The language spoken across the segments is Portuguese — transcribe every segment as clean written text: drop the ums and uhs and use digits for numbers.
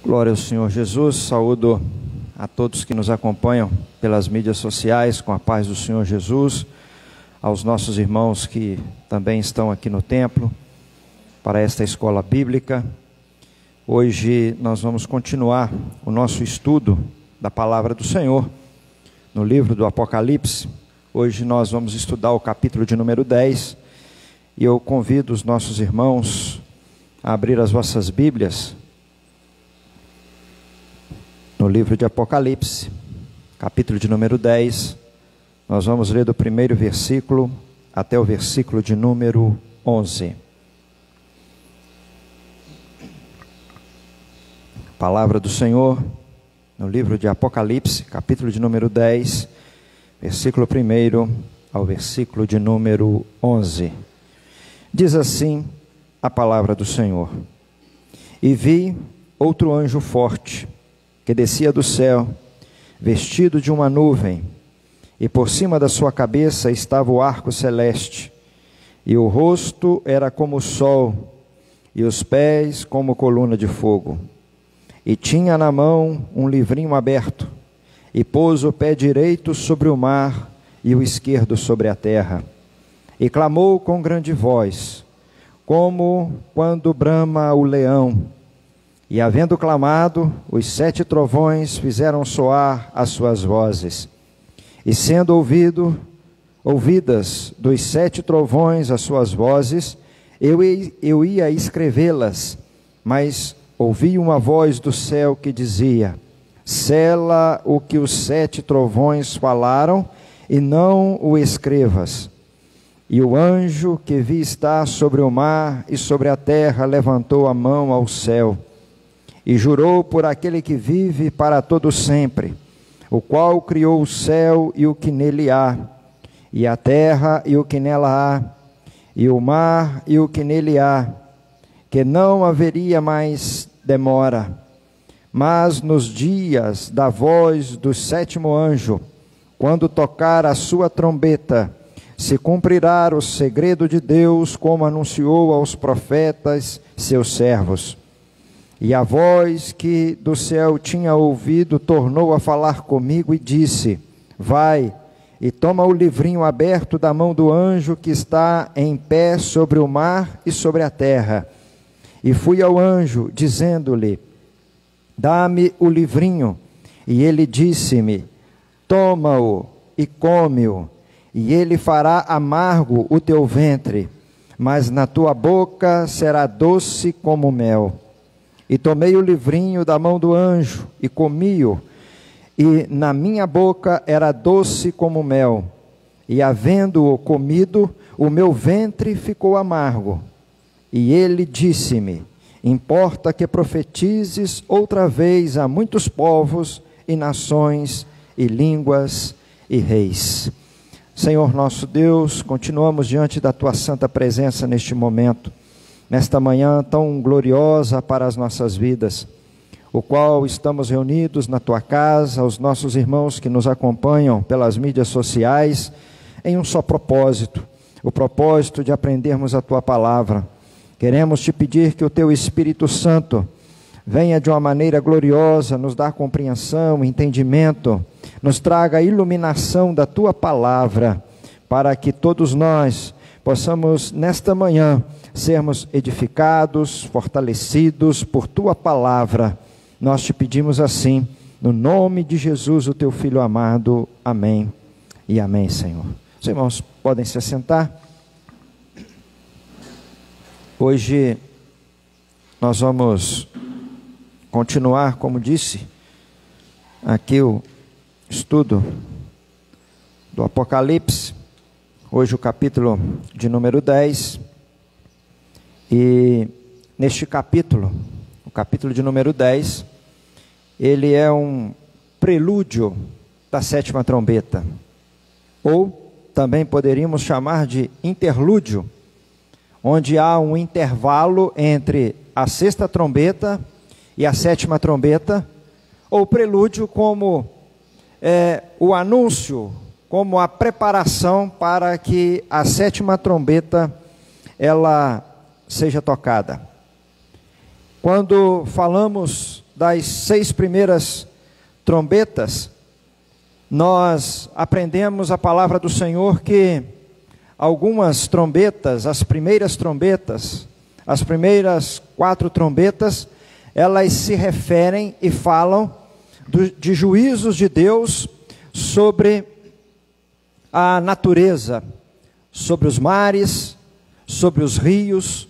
Glória ao Senhor Jesus, saúdo a todos que nos acompanham pelas mídias sociais, com a paz do Senhor Jesus, aos nossos irmãos que também estão aqui no templo, para esta escola bíblica. Hoje nós vamos continuar o nosso estudo da palavra do Senhor, no livro do Apocalipse. Hoje nós vamos estudar o capítulo de número 10, e eu convido os nossos irmãos a abrir as vossas Bíblias, no livro de Apocalipse, capítulo de número 10, nós vamos ler do primeiro versículo até o versículo de número 11. Palavra do Senhor, no livro de Apocalipse, capítulo de número 10, versículo 1 ao versículo de número 11. Diz assim a palavra do Senhor: E vi outro anjo forte, que descia do céu, vestido de uma nuvem, e por cima da sua cabeça estava o arco celeste, e o rosto era como o sol, e os pés como coluna de fogo. E tinha na mão um livrinho aberto, e pôs o pé direito sobre o mar, e o esquerdo sobre a terra. E clamou com grande voz, como quando brama o leão. E havendo clamado, os 7 trovões fizeram soar as suas vozes. E sendo ouvidas dos 7 trovões as suas vozes, eu ia escrevê-las, mas ouvi uma voz do céu que dizia: sela o que os 7 trovões falaram, e não o escrevas. E o anjo que vi estar sobre o mar e sobre a terra levantou a mão ao céu, e jurou por aquele que vive para todo sempre, o qual criou o céu e o que nele há, e a terra e o que nela há, e o mar e o que nele há, que não haveria mais demora, mas nos dias da voz do 7º anjo, quando tocar a sua trombeta, se cumprirá o segredo de Deus, como anunciou aos profetas seus servos. E a voz que do céu tinha ouvido tornou a falar comigo e disse: vai e toma o livrinho aberto da mão do anjo que está em pé sobre o mar e sobre a terra. E fui ao anjo, dizendo-lhe: dá-me o livrinho. E ele disse-me: toma-o e come-o, e ele fará amargo o teu ventre, mas na tua boca será doce como mel. E tomei o livrinho da mão do anjo e comi-o, e na minha boca era doce como mel. E havendo-o comido, o meu ventre ficou amargo. E ele disse-me: importa que profetizes outra vez a muitos povos e nações e línguas e reis. Senhor nosso Deus, continuamos diante da tua santa presença neste momento, nesta manhã tão gloriosa para as nossas vidas, o qual estamos reunidos na tua casa, os nossos irmãos que nos acompanham pelas mídias sociais, em um só propósito, o propósito de aprendermos a tua palavra. Queremos te pedir que o teu Espírito Santo venha de uma maneira gloriosa, nos dar compreensão, entendimento, nos traga a iluminação da tua palavra, para que todos nós possamos nesta manhã sermos edificados, fortalecidos por tua palavra. Nós te pedimos assim, no nome de Jesus, o teu Filho amado. Amém e amém, Senhor. Os irmãos podem se assentar. Hoje nós vamos continuar, como disse, aqui o estudo do Apocalipse. Hoje o capítulo de número 10. E neste capítulo, o capítulo de número 10, ele é um prelúdio da 7ª trombeta, ou também poderíamos chamar de interlúdio, onde há um intervalo entre a 6ª trombeta e a 7ª trombeta, ou prelúdio como o anúncio, como a preparação para que a 7ª trombeta ela seja tocada. Quando falamos das 6 primeiras trombetas, nós aprendemos a palavra do Senhor que algumas trombetas, as primeiras 4 trombetas, elas se referem e falam de juízos de Deus sobre a natureza, sobre os mares, sobre os rios,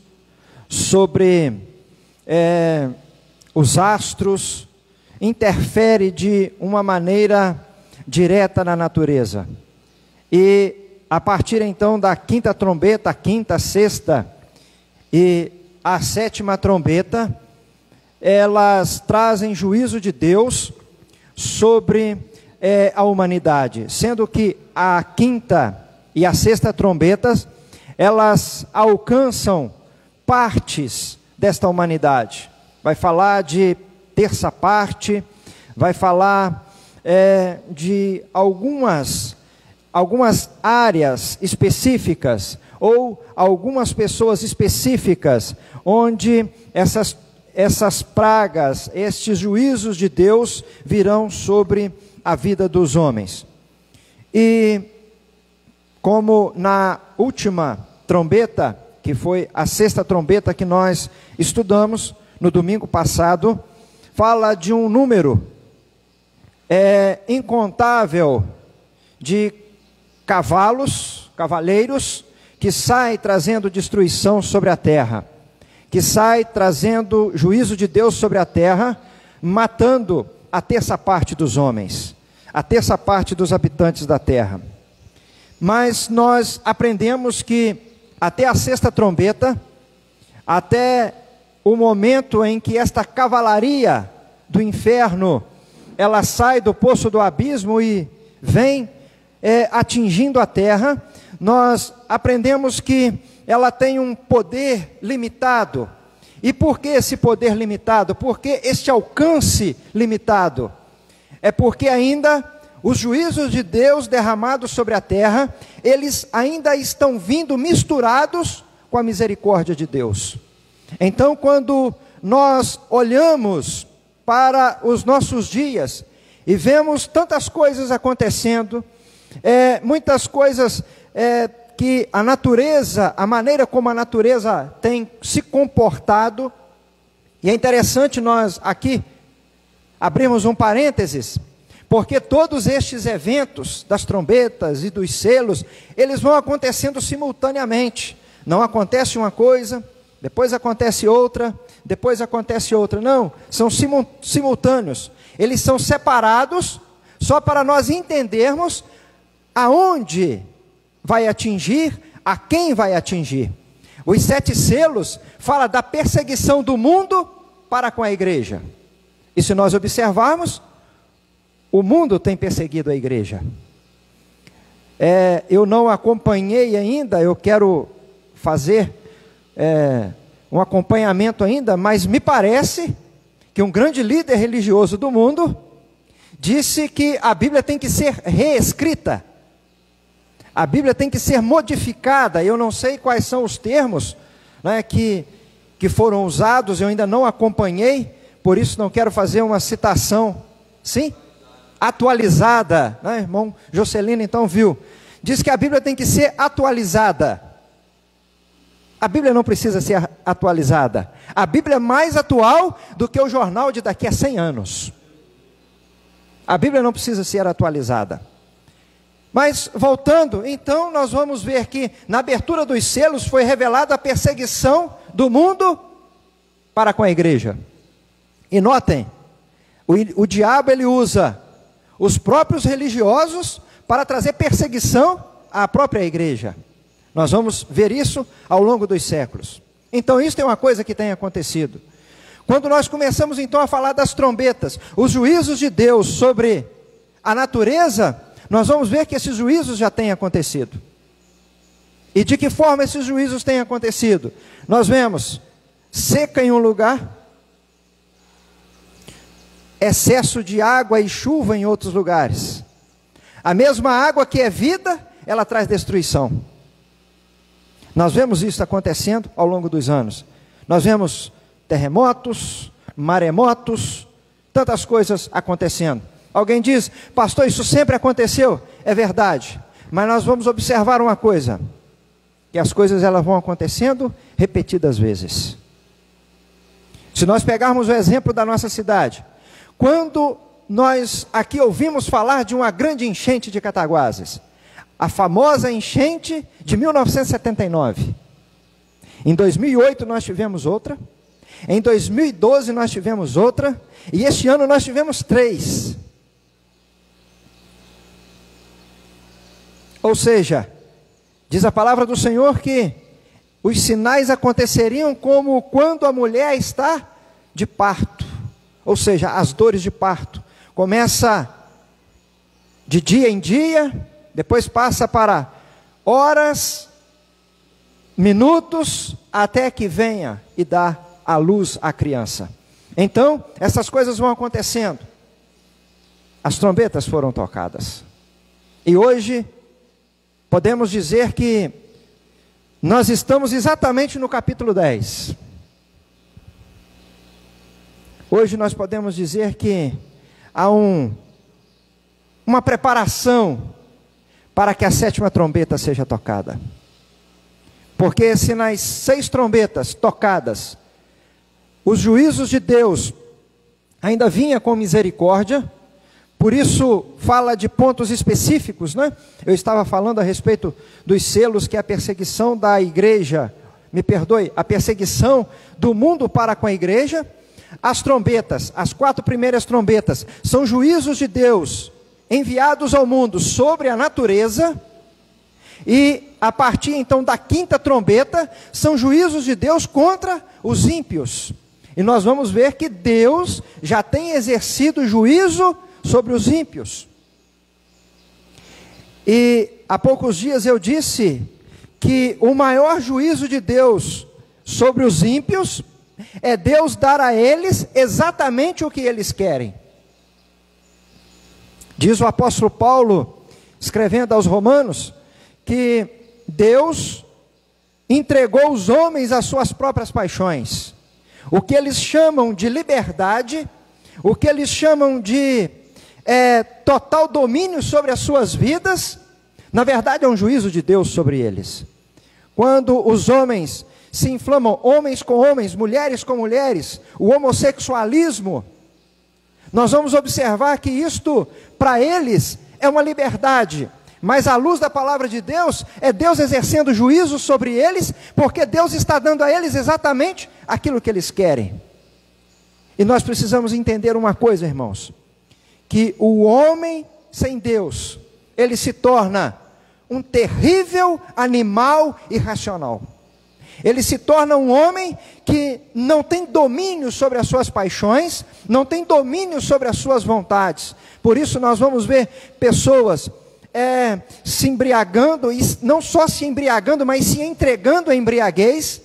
sobre os astros, interfere de uma maneira direta na natureza. E a partir então da 5ª trombeta, a 5ª, a 6ª e a 7ª trombeta, elas trazem juízo de Deus sobre a humanidade, sendo que a 5ª e a 6ª trombetas, elas alcançam partes desta humanidade. Vai falar de terça parte, vai falar de algumas áreas específicas, ou algumas pessoas específicas, onde essas pragas, estes juízos de Deus virão sobre a vida dos homens. E como na última trombeta, que foi a 6ª trombeta que nós estudamos no domingo passado, fala de um número incontável de cavaleiros, que sai trazendo destruição sobre a terra, que sai trazendo juízo de Deus sobre a terra, matando a terça parte dos homens, a terça parte dos habitantes da terra. Mas nós aprendemos que até a 6ª trombeta, até o momento em que esta cavalaria do inferno, ela sai do poço do abismo e vem atingindo a terra, nós aprendemos que ela tem um poder limitado. E por que esse poder limitado? Por que este alcance limitado? É porque ainda os juízos de Deus derramados sobre a terra, eles ainda estão vindo misturados com a misericórdia de Deus. Então, quando nós olhamos para os nossos dias e vemos tantas coisas acontecendo, muitas coisas que a natureza, a maneira como a natureza tem se comportado, e é interessante nós aqui abrirmos um parênteses, porque todos estes eventos das trombetas e dos selos, eles vão acontecendo simultaneamente. Não acontece uma coisa, depois acontece outra, depois acontece outra. Não, são simultâneos. Eles são separados só para nós entendermos aonde vai atingir, a quem vai atingir. Os 7 selos fala da perseguição do mundo para com a igreja. E se nós observarmos, o mundo tem perseguido a igreja. Eu não acompanhei ainda, eu quero fazer um acompanhamento ainda, mas me parece que um grande líder religioso do mundo disse que a Bíblia tem que ser reescrita. A Bíblia tem que ser modificada. Eu não sei quais são os termos, né, que foram usados, eu ainda não acompanhei, por isso não quero fazer uma citação, sim? Atualizada, né, irmão Jocelino então viu, diz que a Bíblia tem que ser atualizada. A Bíblia não precisa ser atualizada, a Bíblia é mais atual do que o jornal de daqui a 100 anos, a Bíblia não precisa ser atualizada. Mas voltando, então nós vamos ver que na abertura dos selos foi revelada a perseguição do mundo para com a igreja. E notem, o diabo ele usa os próprios religiosos para trazer perseguição à própria igreja. Nós vamos ver isso ao longo dos séculos. Então isso é uma coisa que tem acontecido. Quando nós começamos então a falar das trombetas, os juízos de Deus sobre a natureza, nós vamos ver que esses juízos já têm acontecido. E de que forma esses juízos têm acontecido? Nós vemos seca em um lugar, excesso de água e chuva em outros lugares. A mesma água que é vida, ela traz destruição. Nós vemos isso acontecendo ao longo dos anos. Nós vemos terremotos, maremotos, Tantas coisas acontecendo. Alguém diz, pastor, isso sempre aconteceu. É verdade, mas nós vamos observar uma coisa, que as coisas elas vão acontecendo repetidas vezes. Se nós pegarmos o exemplo da nossa cidade, quando nós aqui ouvimos falar de uma grande enchente de Cataguases, a famosa enchente de 1979. Em 2008 nós tivemos outra, em 2012 nós tivemos outra, e este ano nós tivemos 3. Ou seja, diz a palavra do Senhor que os sinais aconteceriam como quando a mulher está de parto, ou seja, as dores de parto. Começa de dia em dia, depois passa para horas, minutos, até que venha e dá à luz a criança. Então, essas coisas vão acontecendo. As trombetas foram tocadas. E hoje, podemos dizer que nós estamos exatamente no capítulo 10. Hoje nós podemos dizer que há uma preparação para que a 7ª trombeta seja tocada. Porque se nas 6 trombetas tocadas, os juízos de Deus ainda vinha com misericórdia, por isso fala de pontos específicos, né? Eu estava falando a respeito dos selos, que é a perseguição da igreja, me perdoe, a perseguição do mundo para com a igreja. As trombetas, as 4 primeiras trombetas, são juízos de Deus enviados ao mundo sobre a natureza, e a partir então da 5ª trombeta, são juízos de Deus contra os ímpios. E nós vamos ver que Deus já tem exercido juízo sobre os ímpios. E há poucos dias eu disse que o maior juízo de Deus sobre os ímpios é Deus dar a eles exatamente o que eles querem. Diz o apóstolo Paulo, escrevendo aos Romanos, que Deus entregou os homens às suas próprias paixões. O que eles chamam de liberdade, o que eles chamam de total domínio sobre as suas vidas, na verdade é um juízo de Deus sobre eles. Quando os homens se inflamam, homens com homens, mulheres com mulheres, o homossexualismo, nós vamos observar que isto, para eles, é uma liberdade, mas à luz da palavra de Deus, é Deus exercendo juízo sobre eles, porque Deus está dando a eles exatamente aquilo que eles querem. E nós precisamos entender uma coisa, irmãos, que o homem sem Deus, ele se torna um terrível animal irracional. Ele se torna um homem que não tem domínio sobre as suas paixões, não tem domínio sobre as suas vontades. Por isso nós vamos ver pessoas se embriagando, e não só se embriagando, mas se entregando à embriaguez.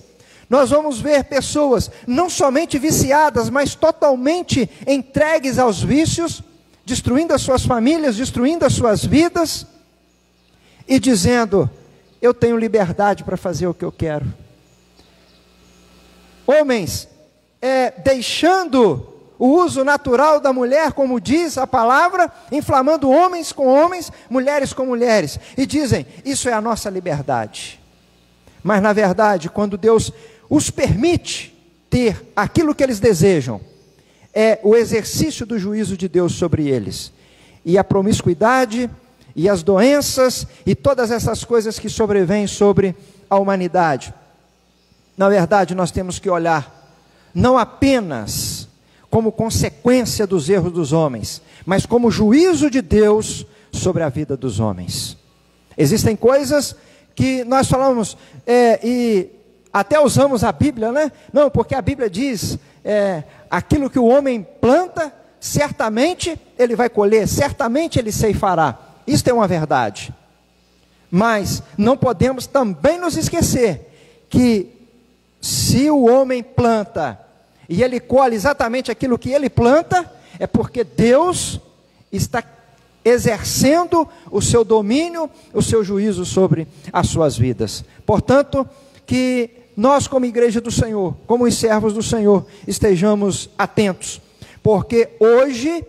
Nós vamos ver pessoas não somente viciadas, mas totalmente entregues aos vícios, destruindo as suas famílias, destruindo as suas vidas, e dizendo, eu tenho liberdade para fazer o que eu quero. Homens, deixando o uso natural da mulher, como diz a palavra, inflamando homens com homens, mulheres com mulheres, e dizem, isso é a nossa liberdade. Mas na verdade, quando Deus os permite ter aquilo que eles desejam, é o exercício do juízo de Deus sobre eles, e a promiscuidade, e as doenças, e todas essas coisas que sobrevêm sobre a humanidade. Na verdade, nós temos que olhar, não apenas como consequência dos erros dos homens, mas como juízo de Deus sobre a vida dos homens. Existem coisas que nós falamos, e até usamos a Bíblia, né? Não, porque a Bíblia diz, aquilo que o homem planta, certamente ele vai colher, certamente ele ceifará. Isto é uma verdade. Mas não podemos também nos esquecer que se o homem planta e ele colhe exatamente aquilo que ele planta, é porque Deus está exercendo o seu domínio, o seu juízo sobre as suas vidas. Portanto, que nós como igreja do Senhor, como os servos do Senhor, estejamos atentos, porque hoje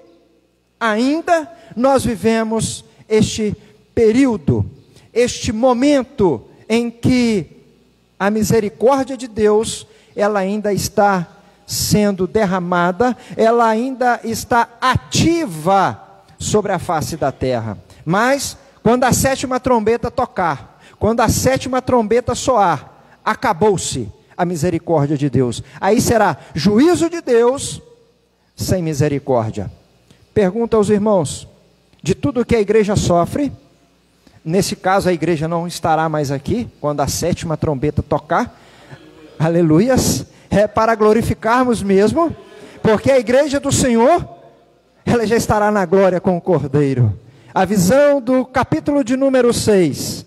ainda nós vivemos este período, este momento em que a misericórdia de Deus, ela ainda está sendo derramada, ela ainda está ativa sobre a face da terra. Mas, quando a 7ª trombeta tocar, quando a 7ª trombeta soar, acabou-se a misericórdia de Deus. Aí será juízo de Deus sem misericórdia. Pergunta aos irmãos, de tudo que a igreja sofre, nesse caso a igreja não estará mais aqui, quando a 7ª trombeta tocar, aleluias, é para glorificarmos mesmo, porque a igreja do Senhor, ela já estará na glória com o Cordeiro. A visão do capítulo de número 6,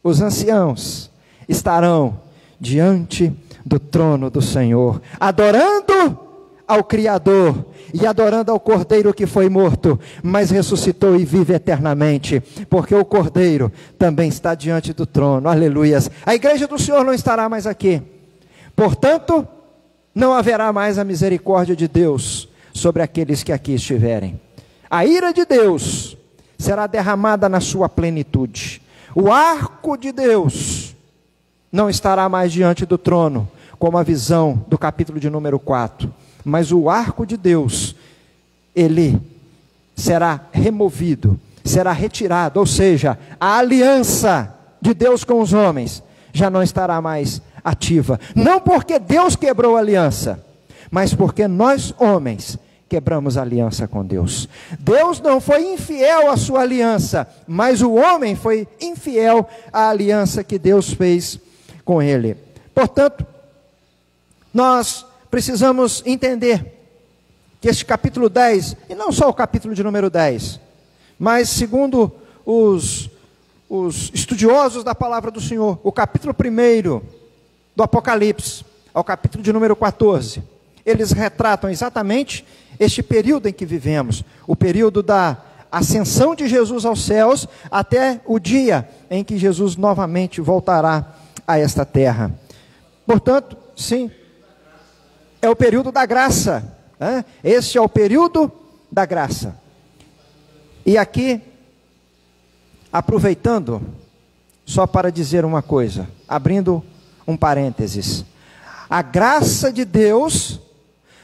os anciãos estarão diante do trono do Senhor, adorando ao Criador e adorando ao Cordeiro que foi morto, mas ressuscitou e vive eternamente, porque o Cordeiro também está diante do trono, aleluias. A igreja do Senhor não estará mais aqui, portanto, não haverá mais a misericórdia de Deus sobre aqueles que aqui estiverem. A ira de Deus será derramada na sua plenitude. O arco de Deus não estará mais diante do trono, como a visão do capítulo de número 4. Mas o arco de Deus, ele será removido, será retirado, ou seja, a aliança de Deus com os homens já não estará mais ativa. Não porque Deus quebrou a aliança, mas porque nós, homens, quebramos a aliança com Deus. Deus não foi infiel à sua aliança, mas o homem foi infiel à aliança que Deus fez com ele. Portanto, nós precisamos entender que este capítulo 10, e não só o capítulo de número 10, mas segundo os estudiosos da palavra do Senhor, o capítulo 1 do Apocalipse, ao capítulo de número 14, eles retratam exatamente este período em que vivemos, o período da ascensão de Jesus aos céus, até o dia em que Jesus novamente voltará a esta terra. Portanto, sim, é o período da graça, né? Este é o período da graça. E aqui, aproveitando, só para dizer uma coisa, abrindo um parênteses, a graça de Deus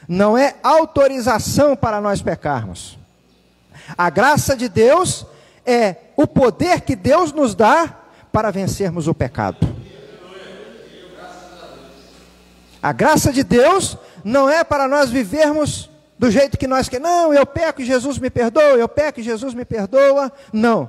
não é autorização para nós pecarmos. A graça de Deus é o poder que Deus nos dá para vencermos o pecado. A graça de Deus não é para nós vivermos do jeito que nós queremos. Não, eu peco e Jesus me perdoa, eu peco e Jesus me perdoa. Não.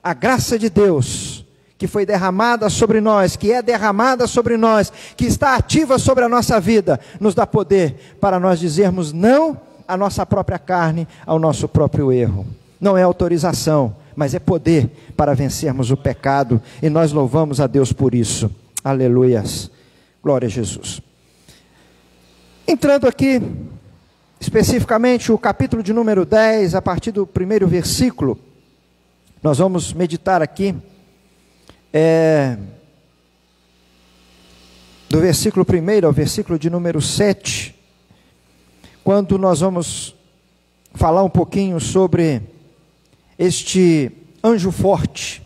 A graça de Deus, que foi derramada sobre nós, que é derramada sobre nós, que está ativa sobre a nossa vida, nos dá poder para nós dizermos não à nossa própria carne, ao nosso próprio erro. Não é autorização, mas é poder para vencermos o pecado, e nós louvamos a Deus por isso. Aleluias. Glória a Jesus. Entrando aqui, especificamente o capítulo de número 10, a partir do 1º versículo, nós vamos meditar aqui, do versículo 1 ao versículo de número 7, quando nós vamos falar um pouquinho sobre este anjo forte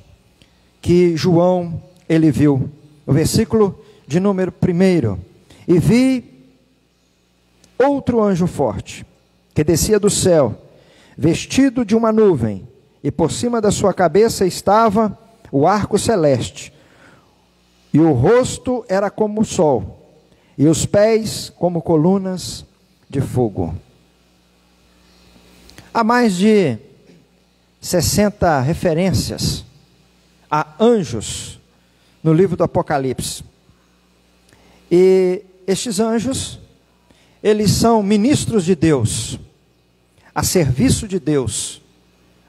que João, ele viu. O versículo de número 1, e vi outro anjo forte, que descia do céu, vestido de uma nuvem, e por cima da sua cabeça estava o arco celeste, e o rosto era como o sol, e os pés como colunas de fogo. Há mais de 60 referências a anjos no livro do Apocalipse, e estes anjos, eles são ministros de Deus, a serviço de Deus,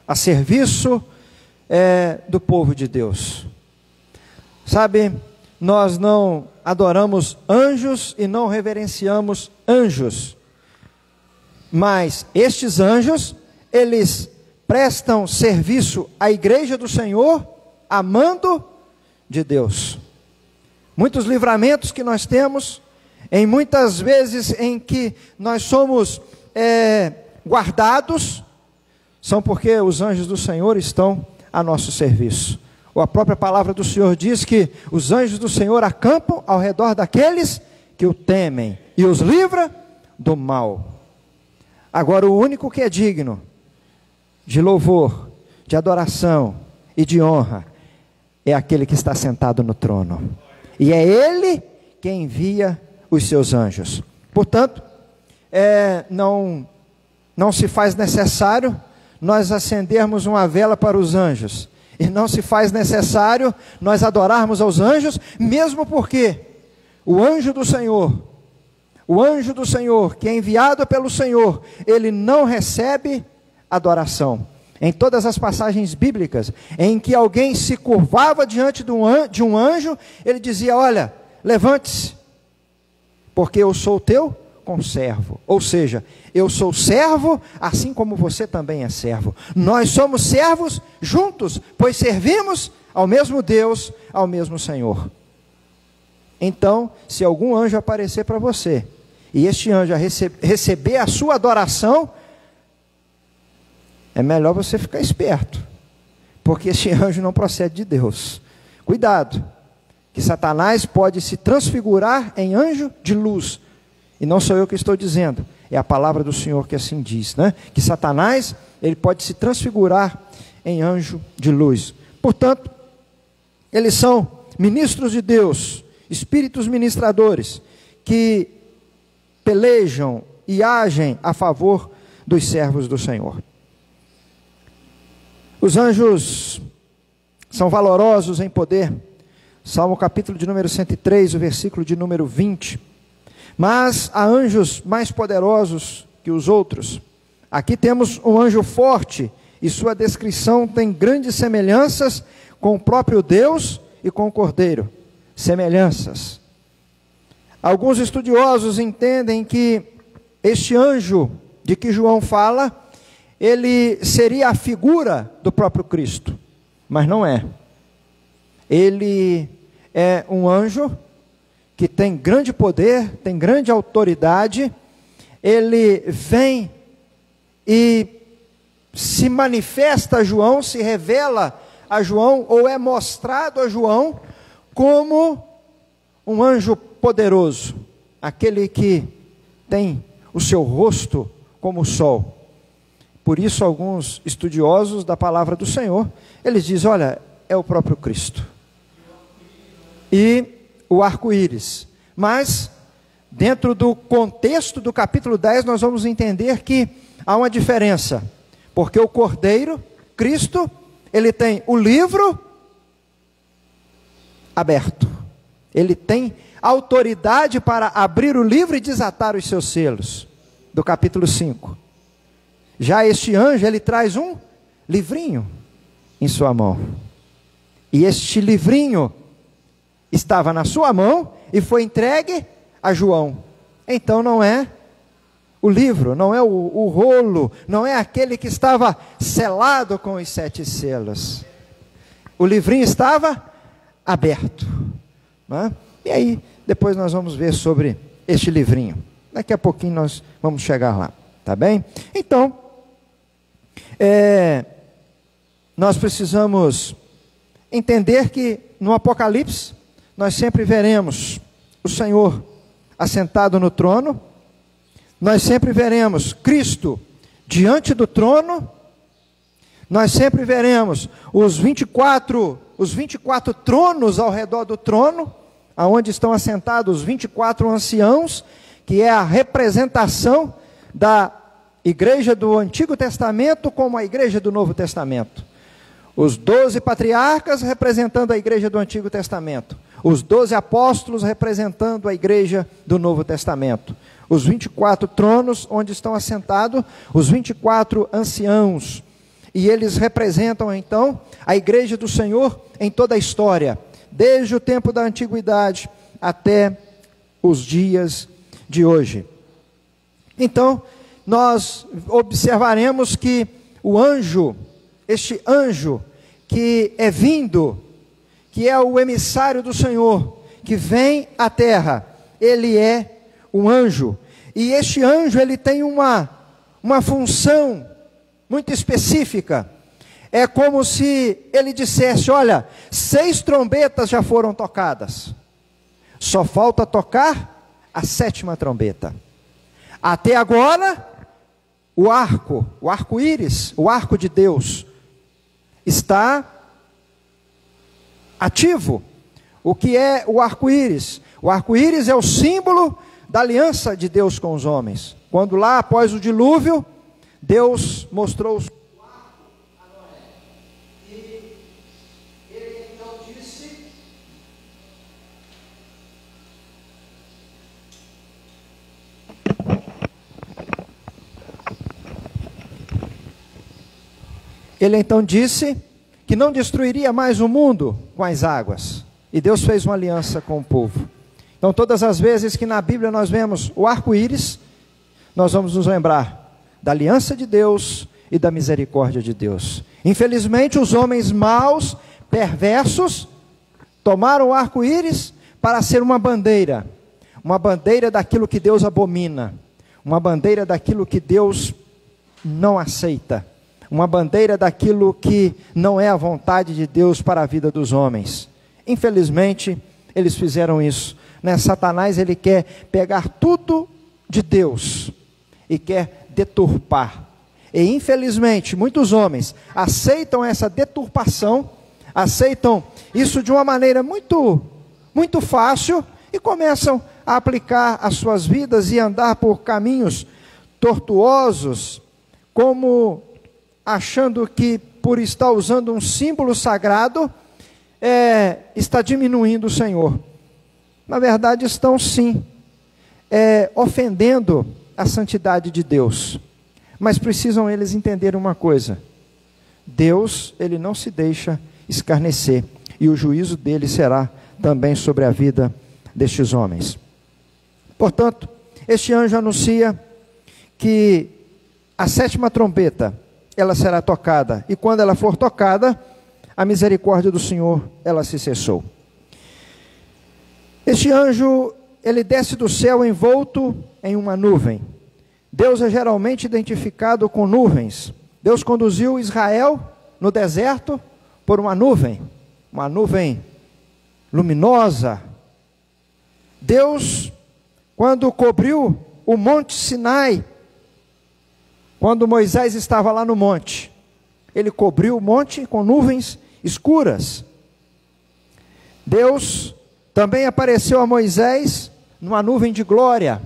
a serviço do povo de Deus. Sabe, nós não adoramos anjos e não reverenciamos anjos, mas estes anjos, eles prestam serviço à igreja do Senhor, amando de Deus. Muitos livramentos que nós temos, em muitas vezes em que nós somos guardados, são porque os anjos do Senhor estão a nosso serviço. Ou a própria palavra do Senhor diz que os anjos do Senhor acampam ao redor daqueles que o temem e os livra do mal. Agora, o único que é digno de louvor, de adoração e de honra é aquele que está sentado no trono. E é Ele que envia os seus anjos. Portanto, não se faz necessário nós acendermos uma vela para os anjos. E não se faz necessário nós adorarmos aos anjos, mesmo porque o anjo do Senhor que é enviado pelo Senhor, ele não recebe adoração. Em todas as passagens bíblicas em que alguém se curvava diante de um anjo, ele dizia: olha, levante-se, porque eu sou teu conservo. Ou seja, eu sou servo, assim como você também é servo. Nós somos servos juntos, pois servimos ao mesmo Deus, ao mesmo Senhor. Então, se algum anjo aparecer para você, e este anjo receber a sua adoração, é melhor você ficar esperto, porque este anjo não procede de Deus. Cuidado, que Satanás pode se transfigurar em anjo de luz. E não sou eu que estou dizendo, é a palavra do Senhor que assim diz, né? Que Satanás, ele pode se transfigurar em anjo de luz. Portanto, eles são ministros de Deus, espíritos ministradores, que pelejam e agem a favor dos servos do Senhor. Os anjos são valorosos em poder. Salmo capítulo de número 103, o versículo de número 20. Mas há anjos mais poderosos que os outros. Aqui temos um anjo forte, e sua descrição tem grandes semelhanças com o próprio Deus e com o Cordeiro. Semelhanças. Alguns estudiosos entendem que este anjo de que João fala, ele seria a figura do próprio Cristo, mas não é. Ele é um anjo que tem grande poder, tem grande autoridade. Ele vem e se manifesta a João, se revela a João, ou é mostrado a João como um anjo poderoso, aquele que tem o seu rosto como o sol. Por isso, alguns estudiosos da palavra do Senhor, eles dizem: olha, é o próprio Cristo. E o arco-íris. Mas, dentro do contexto do capítulo 10, nós vamos entender que há uma diferença. Porque o Cordeiro, Cristo, ele tem o livro aberto. Ele tem autoridade para abrir o livro e desatar os seus selos. Do capítulo 5. Já este anjo, ele traz um livrinho em sua mão. E este livrinho estava na sua mão e foi entregue a João. Então não é o livro, não é o rolo, não é aquele que estava selado com os 7 selos. O livrinho estava aberto. Não é? E aí, depois nós vamos ver sobre este livrinho. Daqui a pouquinho nós vamos chegar lá, tá bem? Então, nós precisamos entender que no Apocalipse, nós sempre veremos o Senhor assentado no trono, nós sempre veremos Cristo diante do trono, nós sempre veremos os 24 tronos ao redor do trono, aonde estão assentados os 24 anciãos, que é a representação da igreja do Antigo Testamento como a igreja do Novo Testamento. Os 12 patriarcas representando a igreja do Antigo Testamento. Os 12 apóstolos representando a igreja do Novo Testamento. Os 24 tronos onde estão assentados os 24 anciãos. E eles representam então a igreja do Senhor em toda a história. Desde o tempo da antiguidade até os dias de hoje. Então, nós observaremos que o anjo, este anjo que é vindo, que é o emissário do Senhor, que vem à terra, ele é um anjo. E este anjo, ele tem uma uma função muito específica. É como se ele dissesse: olha, 6 trombetas já foram tocadas, só falta tocar a 7ª trombeta. Até agora, o arco-íris, o arco de Deus, está ativo. O que é o arco-íris? O arco-íris é o símbolo da aliança de Deus com os homens. Quando lá após o dilúvio, Deus mostrou o arco a Noé. E ele então disse: que não destruiria mais o mundo com as águas. E Deus fez uma aliança com o povo. Então, todas as vezes que na Bíblia nós vemos o arco-íris, nós vamos nos lembrar da aliança de Deus e da misericórdia de Deus. Infelizmente, os homens maus, perversos, tomaram o arco-íris para ser uma bandeira daquilo que Deus abomina, uma bandeira daquilo que Deus não aceita, uma bandeira daquilo que não é a vontade de Deus para a vida dos homens. Infelizmente, eles fizeram isso, né? Satanás, ele quer pegar tudo de Deus e quer deturpar. E infelizmente, muitos homens aceitam essa deturpação, aceitam isso de uma maneira muito fácil e começam a aplicar as suas vidas e andar por caminhos tortuosos, como achando que por estar usando um símbolo sagrado, está diminuindo o Senhor. Na verdade, estão sim ofendendo a santidade de Deus. Mas precisam eles entender uma coisa: Deus, ele não se deixa escarnecer, e o juízo dele será também sobre a vida destes homens. Portanto, este anjo anuncia que a 7ª trombeta, ela será tocada, e quando ela for tocada, a misericórdia do Senhor, ela se cessou. Este anjo, ele desce do céu envolto em uma nuvem. Deus é geralmente identificado com nuvens. Deus conduziu Israel no deserto por uma nuvem luminosa. Deus, quando cobriu o monte Sinai, quando Moisés estava lá no monte, ele cobriu o monte com nuvens escuras. Deus também apareceu a Moisés numa nuvem de glória.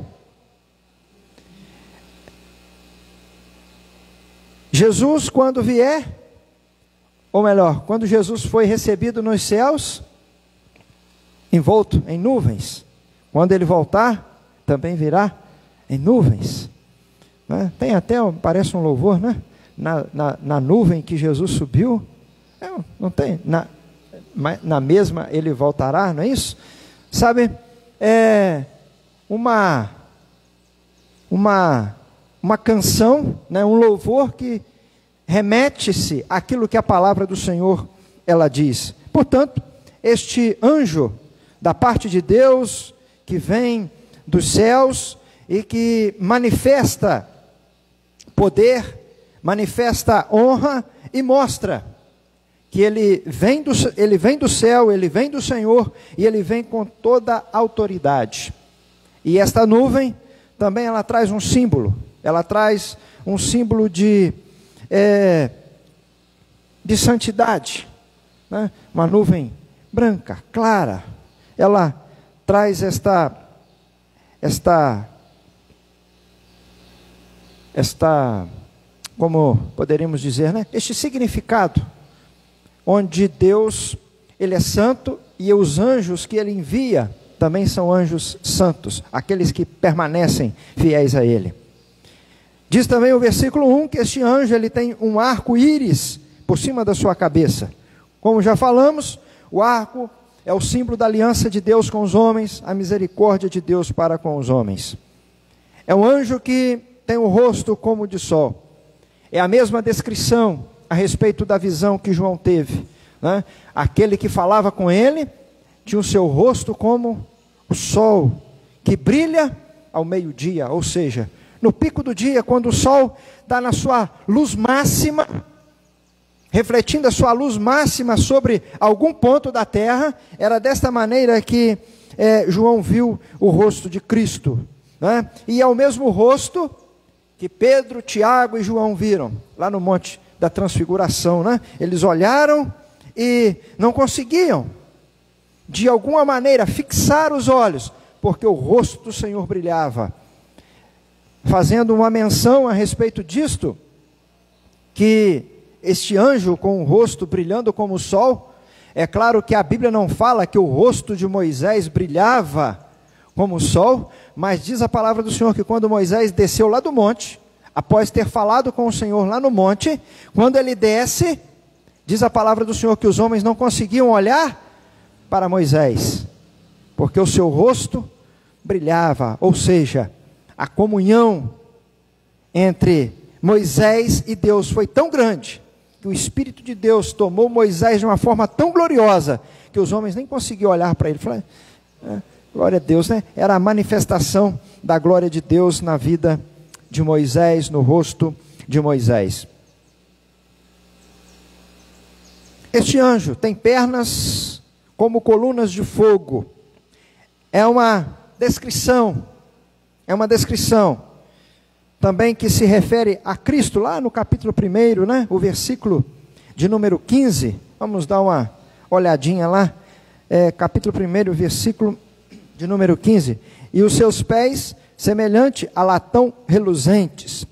Jesus, quando vier, ou melhor, quando Jesus foi recebido nos céus, envolto em nuvens. Quando ele voltar, também virá em nuvens. Né? Tem até, parece um louvor, né? Na nuvem que Jesus subiu, não tem, na mesma ele voltará, não é isso? Sabe, uma canção, né, um louvor que remete-se àquilo que a palavra do Senhor, ela diz. Portanto, este anjo da parte de Deus, que vem dos céus e que manifesta poder, manifesta honra e mostra que ele vem do céu, ele vem do Senhor e ele vem com toda a autoridade. E esta nuvem também ela traz um símbolo, de santidade, né? Uma nuvem branca, clara, ela traz esta como poderíamos dizer, né? Este significado, onde Deus, ele é santo, e os anjos que ele envia também são anjos santos, aqueles que permanecem fiéis a ele. Diz também o versículo 1 que este anjo, ele tem um arco-íris por cima da sua cabeça. Como já falamos, o arco é o símbolo da aliança de Deus com os homens, a misericórdia de Deus para com os homens. É um anjo que tem o rosto como de sol. É a mesma descrição a respeito da visão que João teve, né? Aquele que falava com ele tinha o seu rosto como o sol, que brilha ao meio-dia, ou seja, no pico do dia, quando o sol está na sua luz máxima, refletindo a sua luz máxima sobre algum ponto da terra, era desta maneira que João viu o rosto de Cristo, né? E é o mesmo rosto que Pedro, Tiago e João viram, lá no Monte da Transfiguração, né? Eles olharam e não conseguiam, de alguma maneira, fixar os olhos, porque o rosto do Senhor brilhava. Fazendo uma menção a respeito disto, que este anjo com o rosto brilhando como o sol, é claro que a Bíblia não fala que o rosto de Moisés brilhava como o sol, mas diz a palavra do Senhor que quando Moisés desceu lá do monte, após ter falado com o Senhor lá no monte, quando ele desce, diz a palavra do Senhor que os homens não conseguiam olhar para Moisés, porque o seu rosto brilhava, ou seja, a comunhão entre Moisés e Deus foi tão grande, que o Espírito de Deus tomou Moisés de uma forma tão gloriosa, que os homens nem conseguiam olhar para ele. Falaram, glória a Deus, né? Era a manifestação da glória de Deus na vida de Moisés, no rosto de Moisés. Este anjo tem pernas como colunas de fogo. É uma descrição também que se refere a Cristo, lá no capítulo 1, né? O versículo de número 15, vamos dar uma olhadinha lá, capítulo 1, versículo de número 15, e os seus pés semelhante a latão reluzentes,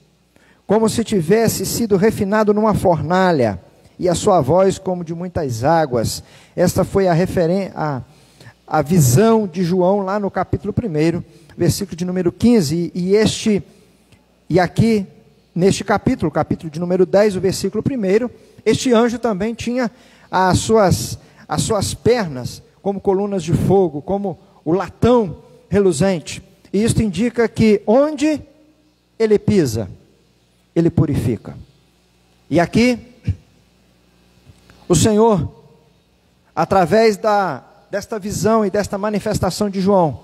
como se tivesse sido refinado numa fornalha, e a sua voz como de muitas águas. Esta foi a visão de João lá no capítulo 1, versículo de número 15, e aqui, neste capítulo de número 10, o versículo 1, este anjo também tinha as suas pernas como colunas de fogo, como o latão reluzente, e isto indica que onde ele pisa, ele purifica. E aqui, o Senhor, através desta visão e desta manifestação de João,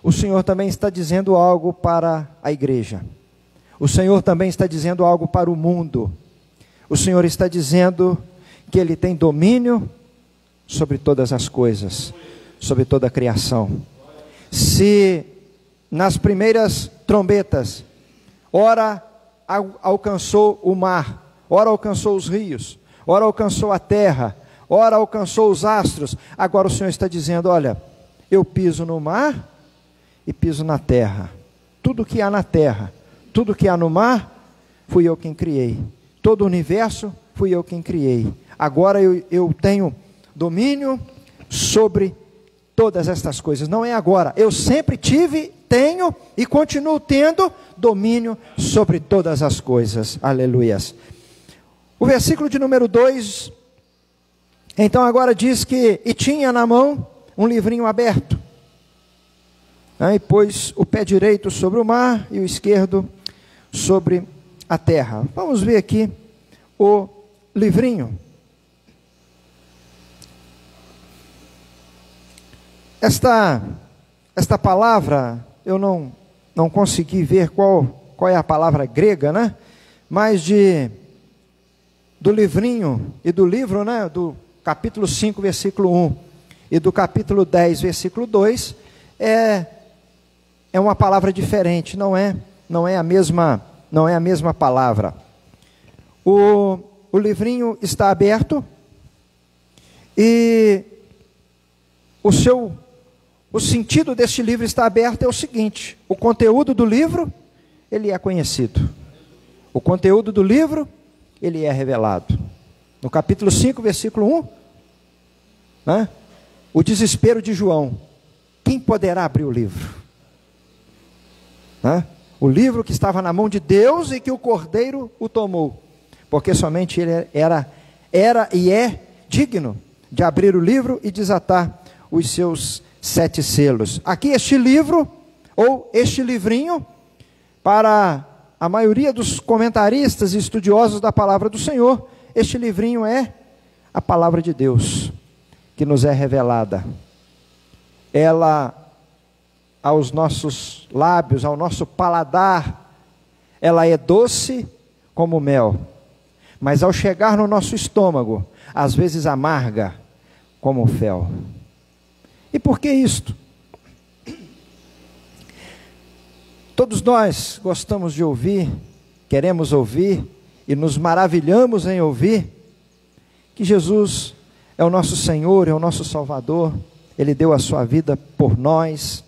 o Senhor também está dizendo algo para a igreja. O Senhor também está dizendo algo para o mundo. O Senhor está dizendo que Ele tem domínio sobre todas as coisas, sobre toda a criação. Se nas primeiras trombetas, ora alcançou o mar, ora alcançou os rios, ora alcançou a terra, ora alcançou os astros, agora o Senhor está dizendo, olha, eu piso no mar e piso na terra. Tudo que há na terra, tudo que há no mar, fui eu quem criei. Todo o universo, fui eu quem criei. Agora eu tenho domínio sobre todas estas coisas. Não é agora, eu sempre tive, tenho e continuo tendo domínio sobre todas as coisas. Aleluias. O versículo de número 2, então agora diz que, e tinha na mão um livrinho aberto, e pôs o pé direito sobre o mar e o esquerdo sobre a terra. Vamos ver aqui o livrinho. Esta palavra, eu não consegui ver qual é a palavra grega, né? Mas do livrinho e do livro, né? Do capítulo 5, versículo 1 e do capítulo 10, versículo 2, é uma palavra diferente, não é a mesma palavra. O livrinho está aberto e o sentido deste livro está aberto é o seguinte: o conteúdo do livro, ele é conhecido. O conteúdo do livro, ele é revelado. No capítulo 5, versículo 1, né? O desespero de João. Quem poderá abrir o livro? Né? O livro que estava na mão de Deus e que o Cordeiro o tomou. Porque somente ele era e é digno de abrir o livro e desatar os seus 7 selos. Aqui este livro, ou este livrinho, para a maioria dos comentaristas e estudiosos da palavra do Senhor, este livrinho é a palavra de Deus, que nos é revelada. Ela, aos nossos lábios, ao nosso paladar, ela é doce como mel, mas ao chegar no nosso estômago, às vezes amarga como fel. E por que isto? Todos nós gostamos de ouvir, queremos ouvir e nos maravilhamos em ouvir que Jesus é o nosso Senhor, é o nosso Salvador. Ele deu a sua vida por nós,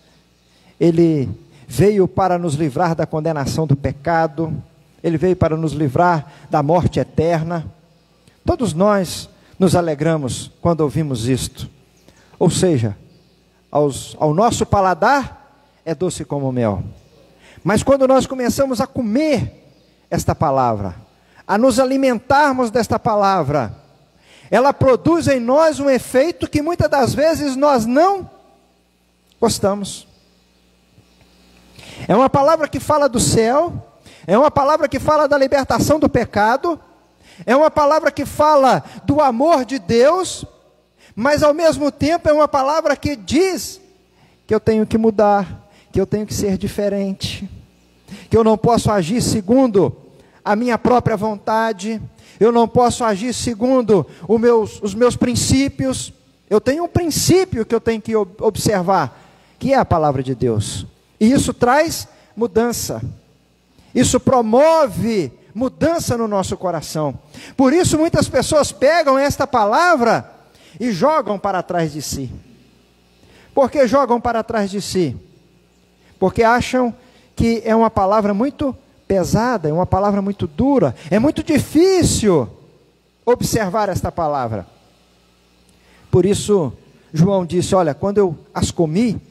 Ele veio para nos livrar da condenação do pecado, Ele veio para nos livrar da morte eterna. Todos nós nos alegramos quando ouvimos isto, ou seja, ao nosso paladar é doce como mel, mas quando nós começamos a comer esta palavra, a nos alimentarmos desta palavra, ela produz em nós um efeito que muitas das vezes nós não gostamos. É uma palavra que fala do céu, é uma palavra que fala da libertação do pecado, é uma palavra que fala do amor de Deus, mas ao mesmo tempo é uma palavra que diz que eu tenho que mudar, que eu tenho que ser diferente, que eu não posso agir segundo a minha própria vontade, eu não posso agir segundo os meus princípios. Eu tenho um princípio que eu tenho que observar, que é a palavra de Deus, e isso traz mudança, isso promove mudança no nosso coração. Por isso muitas pessoas pegam esta palavra e jogam para trás de si. Por que jogam para trás de si? Porque acham que é uma palavra muito pesada, é uma palavra muito dura, é muito difícil observar esta palavra. Por isso João disse, olha, quando eu as comi,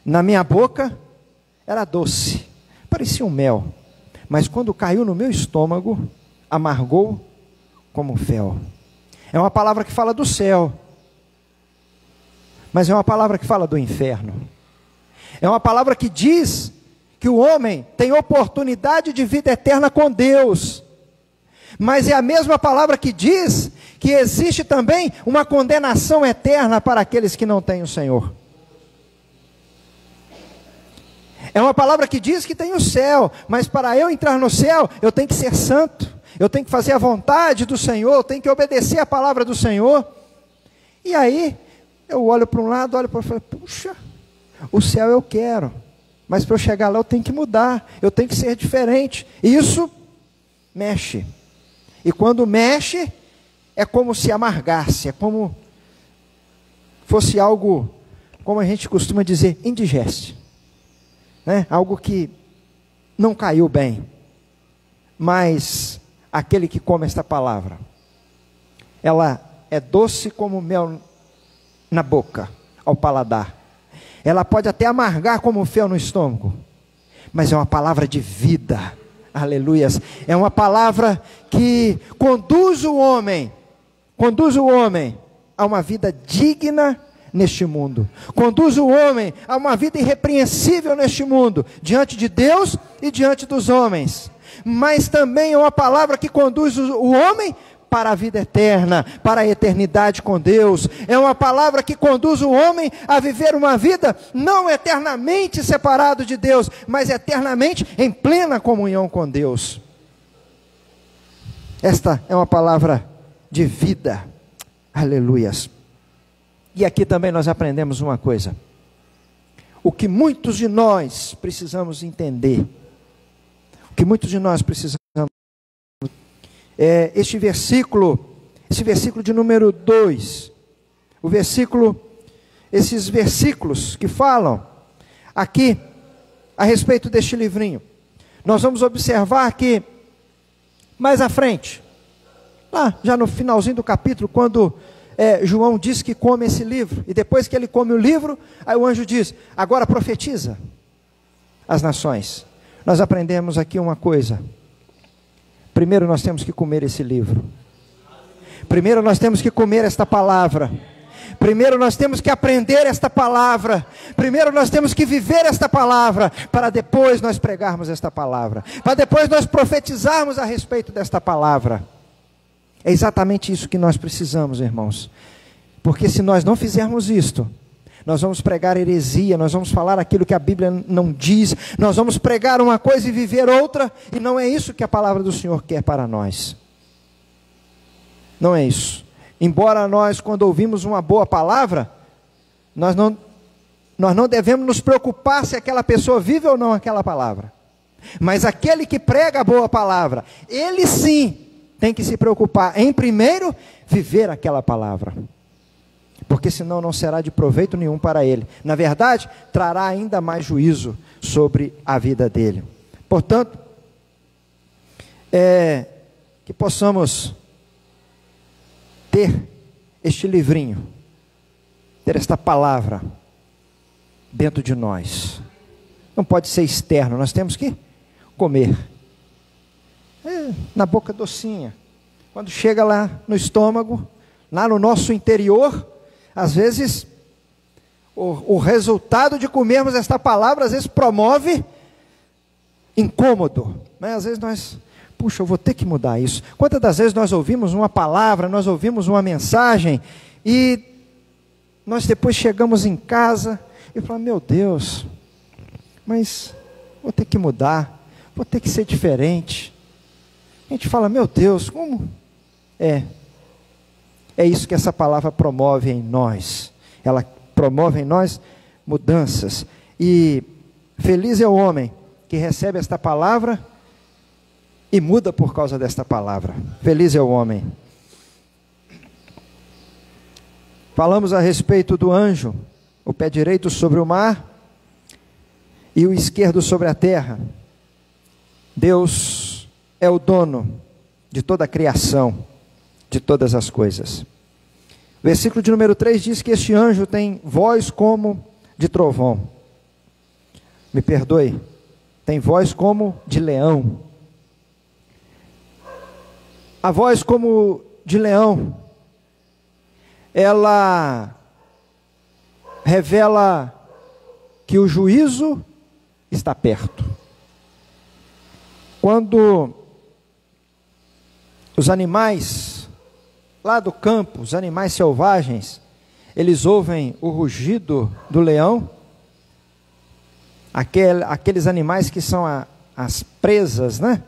na minha boca era doce, parecia um mel, mas quando caiu no meu estômago, amargou como fel. É uma palavra que fala do céu, mas é uma palavra que fala do inferno. É uma palavra que diz que o homem tem oportunidade de vida eterna com Deus, mas é a mesma palavra que diz que existe também uma condenação eterna para aqueles que não têm o Senhor. É uma palavra que diz que tem o céu, mas para eu entrar no céu, eu tenho que ser santo, eu tenho que fazer a vontade do Senhor, eu tenho que obedecer a palavra do Senhor. E aí, eu olho para um lado, olho para o outro e falo, puxa, o céu eu quero, mas para eu chegar lá eu tenho que mudar, eu tenho que ser diferente. Isso mexe, e quando mexe, é como se amargasse, é como fosse algo, como a gente costuma dizer, indigeste. Algo que não caiu bem, mas aquele que come esta palavra, ela é doce como mel na boca, ao paladar, ela pode até amargar como fel no estômago, mas é uma palavra de vida, aleluias, é uma palavra que conduz o homem a uma vida digna neste mundo, conduz o homem a uma vida irrepreensível neste mundo, diante de Deus e diante dos homens, mas também é uma palavra que conduz o homem para a vida eterna, para a eternidade com Deus. É uma palavra que conduz o homem a viver uma vida não eternamente separado de Deus, mas eternamente em plena comunhão com Deus. Esta é uma palavra de vida, aleluias. E aqui também nós aprendemos uma coisa, o que muitos de nós precisamos entender, é este versículo de número 2, esses versículos que falam aqui a respeito deste livrinho. Nós vamos observar que mais à frente, lá já no finalzinho do capítulo, quando João diz que come esse livro, e depois que ele come o livro, aí o anjo diz, agora profetiza as nações. Nós aprendemos aqui uma coisa, primeiro nós temos que comer esse livro, primeiro nós temos que comer esta palavra, primeiro nós temos que aprender esta palavra, primeiro nós temos que viver esta palavra, para depois nós pregarmos esta palavra, para depois nós profetizarmos a respeito desta palavra. É exatamente isso que nós precisamos, irmãos, porque se nós não fizermos isto, nós vamos pregar heresia, nós vamos falar aquilo que a Bíblia não diz, nós vamos pregar uma coisa e viver outra, e não é isso que a palavra do Senhor quer para nós. Não é isso. Embora nós, quando ouvimos uma boa palavra, nós não devemos nos preocupar se aquela pessoa vive ou não aquela palavra. Mas aquele que prega a boa palavra, ele sim tem que se preocupar em primeiro viver aquela palavra. Porque senão não será de proveito nenhum para ele. Na verdade, trará ainda mais juízo sobre a vida dele. Portanto, que possamos ter este livrinho, ter esta palavra dentro de nós. Não pode ser externo, nós temos que comer. Na boca docinha. Quando chega lá no estômago, lá no nosso interior, às vezes o resultado de comermos esta palavra, às vezes promove incômodo, né? Às vezes nós, puxa, eu vou ter que mudar isso. Quantas das vezes nós ouvimos uma palavra, nós ouvimos uma mensagem, e nós depois chegamos em casa e falamos, meu Deus, mas vou ter que mudar, vou ter que ser diferente. A gente fala, meu Deus, como? É isso que essa palavra promove em nós. Ela promove em nós mudanças. E feliz é o homem que recebe esta palavra e muda por causa desta palavra. Feliz é o homem. Falamos a respeito do anjo, o pé direito sobre o mar e o esquerdo sobre a terra. Deus é o dono de toda a criação, de todas as coisas. Versículo de número 3 diz que este anjo tem voz como de trovão. Me perdoe, tem voz como de leão. A voz como de leão, ela revela que o juízo está perto. Quando os animais lá do campo, os animais selvagens, eles ouvem o rugido do leão, aqueles animais que são as presas, né,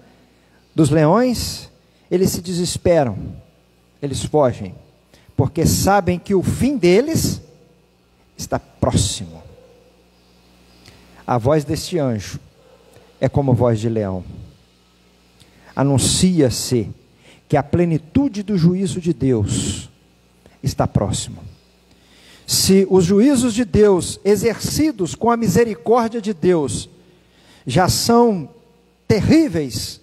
dos leões, eles se desesperam, eles fogem, porque sabem que o fim deles está próximo. A voz deste anjo é como voz de leão. Anuncia-se que a plenitude do juízo de Deus está próximo. Se os juízos de Deus, exercidos com a misericórdia de Deus, já são terríveis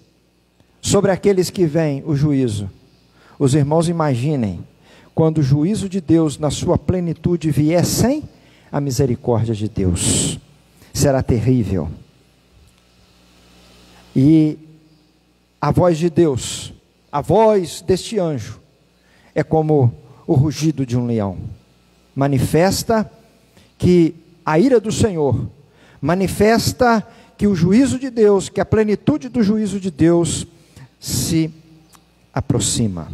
sobre aqueles que veem o juízo, os irmãos imaginem, quando o juízo de Deus na sua plenitude vier sem a misericórdia de Deus, será terrível. E a voz de Deus, a voz deste anjo, é como o rugido de um leão. Manifesta que a ira do Senhor, manifesta que o juízo de Deus, que a plenitude do juízo de Deus se aproxima.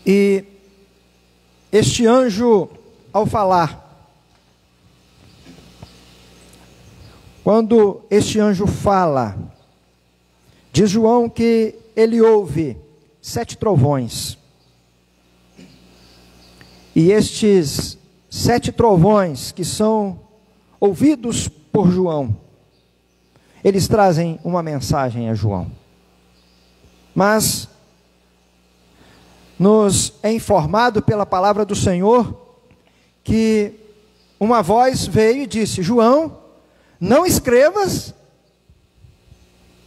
E este anjo, ao falar, quando este anjo fala, diz João que ele ouve 7 trovões. E estes 7 trovões que são ouvidos por João, eles trazem uma mensagem a João. Mas nos é informado pela palavra do Senhor que uma voz veio e disse: João, não escrevas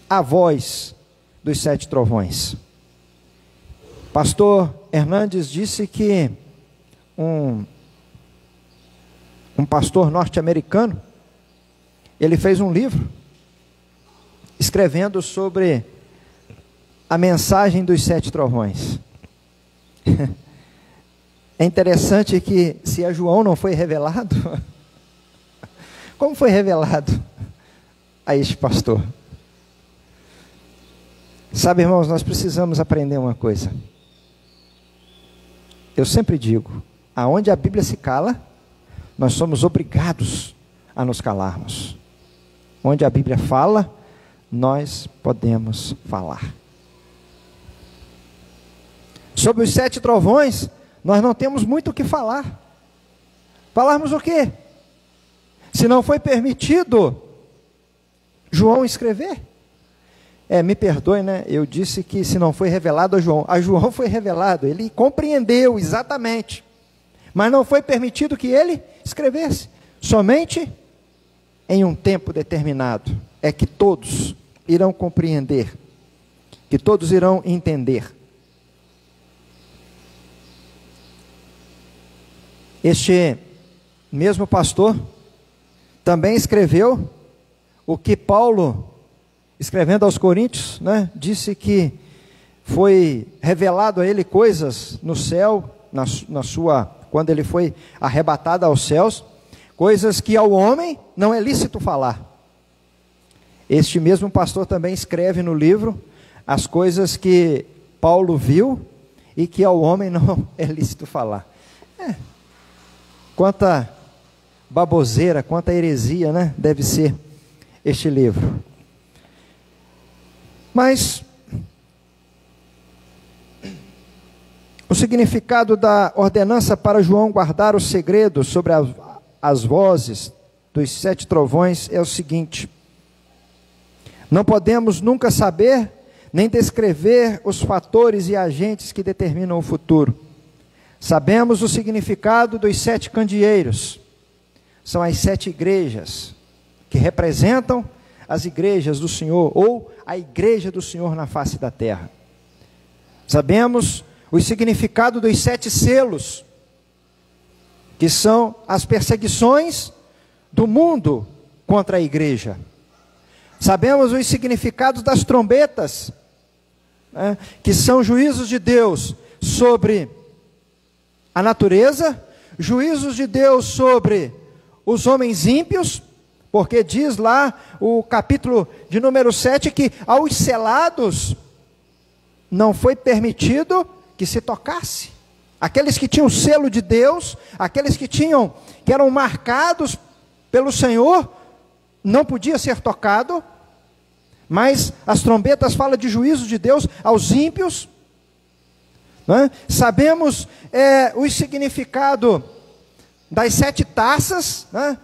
a voz dos 7 trovões. Pastor Hernandes disse que um pastor norte-americano, ele fez um livro escrevendo sobre a mensagem dos 7 trovões. É interessante que se a João não foi revelado, como foi revelado a este pastor? Sabe, irmãos, nós precisamos aprender uma coisa. Eu sempre digo, Aonde a Bíblia se cala, nós somos obrigados a nos calarmos. Onde a Bíblia fala, nós podemos falar. Sobre os 7 trovões, nós não temos muito o que falar. Falarmos o quê? Se não foi permitido João escrever. Me perdoe, né? Eu disse que se não foi revelado a João foi revelado. Ele compreendeu exatamente. Mas não foi permitido que ele escrevesse. Somente em um tempo determinado é que todos irão compreender, que todos irão entender. Este mesmo pastor também escreveu o que Paulo, escrevendo aos Coríntios, né, disse que foi revelado a ele coisas no céu, quando ele foi arrebatado aos céus, coisas que ao homem não é lícito falar. Este mesmo pastor também escreve no livro as coisas que Paulo viu e que ao homem não é lícito falar. Quanta baboseira, quanta heresia, né? Deve ser este livro. Mas o significado da ordenança para João guardar o segredo sobre as vozes dos 7 trovões é o seguinte: não podemos nunca saber nem descrever os fatores e agentes que determinam o futuro. Sabemos o significado dos 7 candeeiros. São as 7 igrejas que representam as igrejas do Senhor, ou a igreja do Senhor na face da terra. Sabemos o significado dos 7 selos, que são as perseguições do mundo contra a igreja. Sabemos os significados das trombetas, né, que são juízos de Deus sobre a natureza, juízos de Deus sobre os homens ímpios, porque diz lá o capítulo de número 7 que aos selados não foi permitido que se tocasse. Aqueles que tinham o selo de Deus, aqueles que eram marcados pelo Senhor, não podia ser tocado. Mas as trombetas falam de juízo de Deus aos ímpios. Sabemos o significado das 7 taças, né,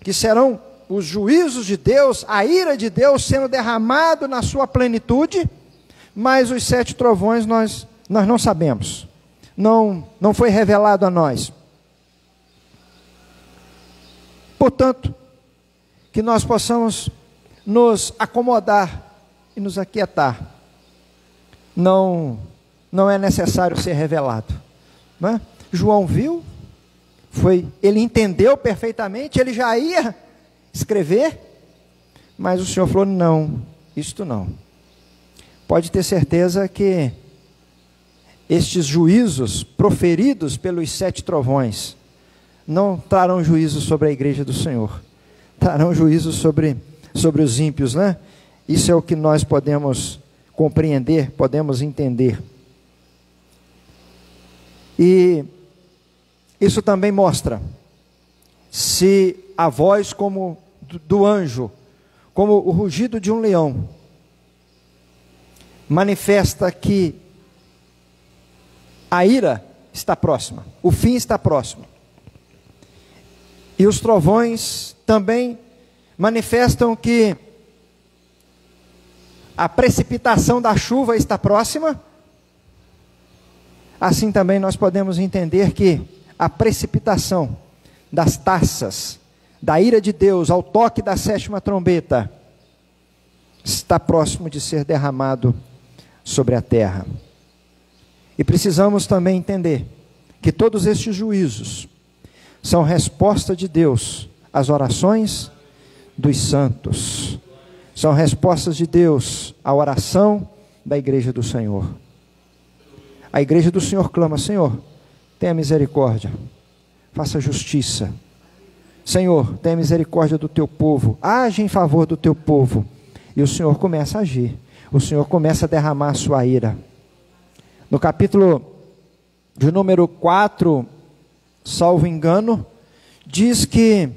que serão os juízos de Deus, a ira de Deus sendo derramado na sua plenitude. Mas os 7 trovões nós não sabemos, não foi revelado a nós. Portanto, que nós possamos nos acomodar e nos aquietar. Não é necessário ser revelado, não é? João viu, ele entendeu perfeitamente, ele já ia escrever, mas o Senhor falou: não, isto não. Pode ter certeza que estes juízos proferidos pelos 7 trovões não trarão juízo sobre a igreja do Senhor, trarão juízo sobre os ímpios, né? Isso é o que nós podemos compreender, podemos entender. E isso também mostra se a voz como do anjo, como o rugido de um leão, manifesta que a ira está próxima, o fim está próximo. E os trovões também manifestam que a precipitação da chuva está próxima. Assim também nós podemos entender que a precipitação das taças da ira de Deus ao toque da 7ª trombeta está próximo de ser derramado sobre a terra. E precisamos também entender que todos estes juízos são resposta de Deus às orações dos santos. São respostas de Deus à oração da igreja do Senhor. A igreja do Senhor clama: Senhor, tenha misericórdia, faça justiça. Senhor, tenha misericórdia do teu povo, age em favor do teu povo. E o Senhor começa a agir, o Senhor começa a derramar a sua ira. No capítulo de número 4 salvo engano, diz que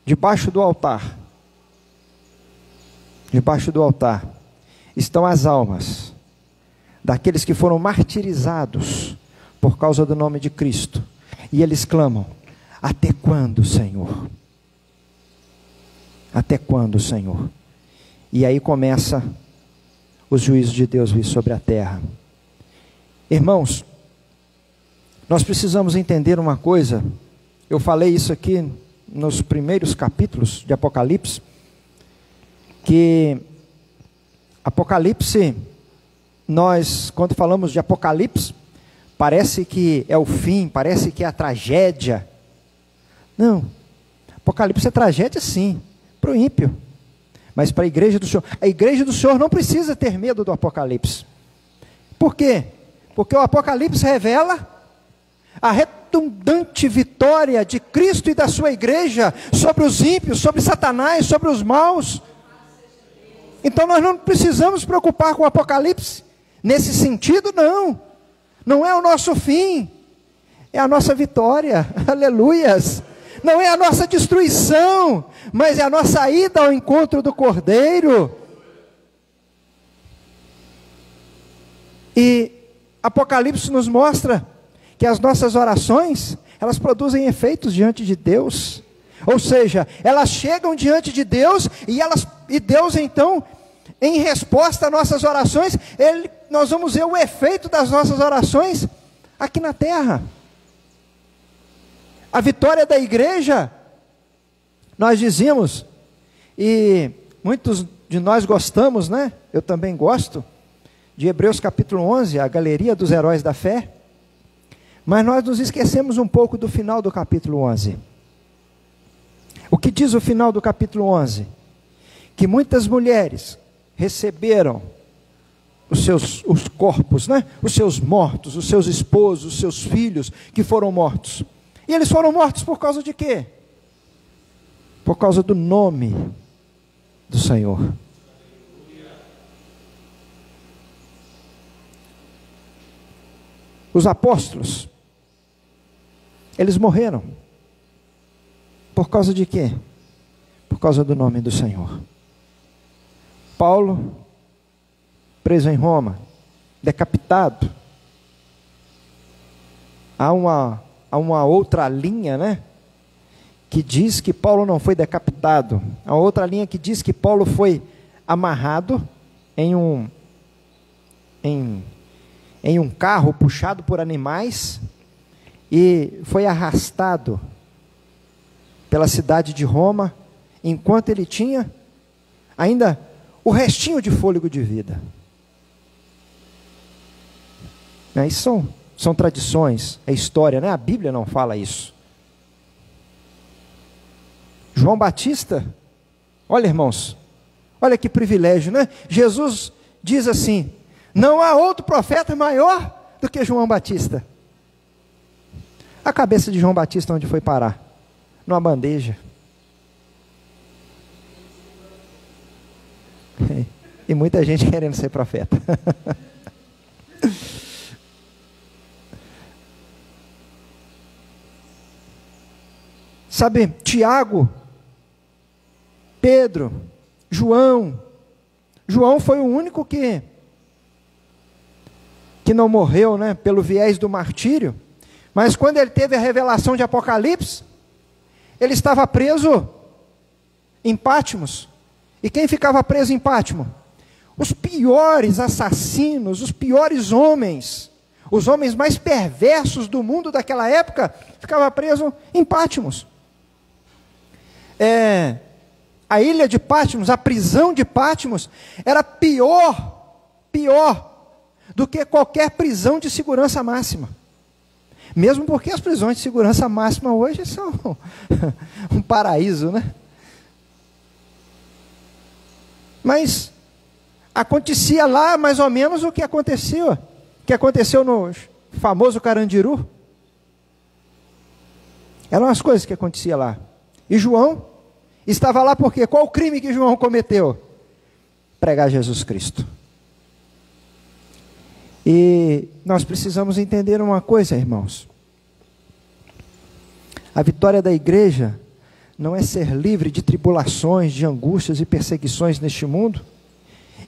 debaixo do altar estão as almas daqueles que foram martirizados por causa do nome de Cristo. E eles clamam: até quando, Senhor? Até quando, Senhor? E aí começa os juízos de Deus vir sobre a terra. Irmãos, nós precisamos entender uma coisa. Eu falei isso aqui nos primeiros capítulos de Apocalipse, que Apocalipse, nós, quando falamos de Apocalipse, parece que é o fim, parece que é a tragédia. Não, Apocalipse é tragédia sim, para o ímpio, mas para a igreja do Senhor não precisa ter medo do Apocalipse. Por quê? Porque o Apocalipse revela a redundante vitória de Cristo e da sua igreja sobre os ímpios, sobre Satanás, sobre os maus. Então nós não precisamos preocupar com o Apocalipse nesse sentido, não é o nosso fim, é a nossa vitória, aleluias. Não é a nossa destruição, mas é a nossa ida ao encontro do Cordeiro. E Apocalipse nos mostra que as nossas orações, elas produzem efeitos diante de Deus. Ou seja, elas chegam diante de Deus e Deus então, em resposta às nossas orações, nós vamos ver o efeito das nossas orações aqui na terra. A vitória da igreja, nós dizíamos, e muitos de nós gostamos, né? Eu também gosto, de Hebreus capítulo 11, a galeria dos heróis da fé, mas nós nos esquecemos um pouco do final do capítulo 11. O que diz o final do capítulo 11? Que muitas mulheres receberam os corpos, né? Os seus mortos, os seus esposos, os seus filhos que foram mortos. E eles foram mortos por causa de quê? Por causa do nome do Senhor. Os apóstolos, eles morreram. Por causa de quê? Por causa do nome do Senhor. Paulo, preso em Roma, decapitado. Há uma outra linha, né, que diz que Paulo não foi decapitado. Há outra linha que diz que Paulo foi amarrado em um carro puxado por animais e foi arrastado pela cidade de Roma, enquanto ele tinha ainda o restinho de fôlego de vida. Isso são tradições, é história, né? A Bíblia não fala isso. João Batista, olha irmãos, olha que privilégio, né? Jesus diz assim: não há outro profeta maior do que João Batista. A cabeça de João Batista onde foi parar? Numa bandeja. E muita gente querendo ser profeta. Sabe, Tiago, Pedro, João foi o único que não morreu, né, pelo viés do martírio, mas quando ele teve a revelação de Apocalipse, ele estava preso em Patmos. E quem ficava preso em Patmos? Os piores assassinos, os piores homens, os homens mais perversos do mundo daquela época, ficavam presos em Patmos. A ilha de Patmos, a prisão de Patmos, era pior do que qualquer prisão de segurança máxima. Mesmo porque as prisões de segurança máxima hoje são um paraíso, né? Mas acontecia lá mais ou menos o que aconteceu no famoso Carandiru. Eram as coisas que aconteciam lá. E João estava lá porque qual o crime que João cometeu? Pregar Jesus Cristo. E nós precisamos entender uma coisa, irmãos. A vitória da igreja não é ser livre de tribulações, de angústias e perseguições neste mundo,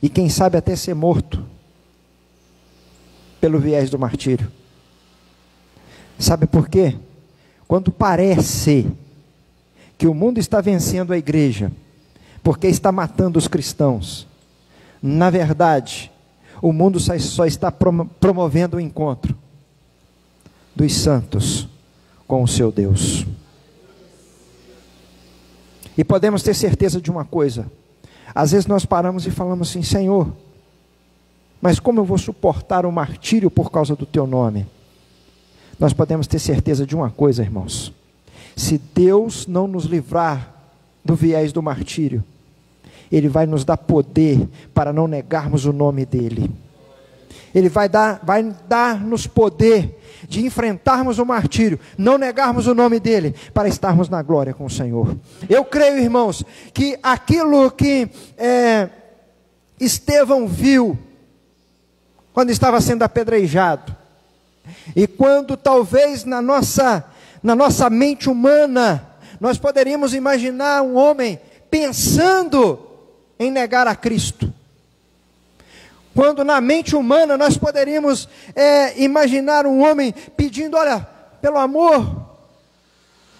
e quem sabe até ser morto pelo viés do martírio. Sabe por quê? Quando parece que o mundo está vencendo a igreja, porque está matando os cristãos, na verdade, o mundo só está promovendo o encontro dos santos com o seu Deus. E podemos ter certeza de uma coisa: às vezes nós paramos e falamos assim: Senhor, mas como eu vou suportar o martírio por causa do teu nome? Nós podemos ter certeza de uma coisa, irmãos: se Deus não nos livrar do viés do martírio, Ele vai nos dar poder para não negarmos o nome dEle. Ele vai dar-nos poder de enfrentarmos o martírio, não negarmos o nome dEle, para estarmos na glória com o Senhor. Eu creio, irmãos, que aquilo que Estevão viu, quando estava sendo apedrejado, e quando talvez na nossa mente humana, nós poderíamos imaginar um homem pensando em negar a Cristo. Quando na mente humana nós poderíamos imaginar um homem pedindo: olha, pelo amor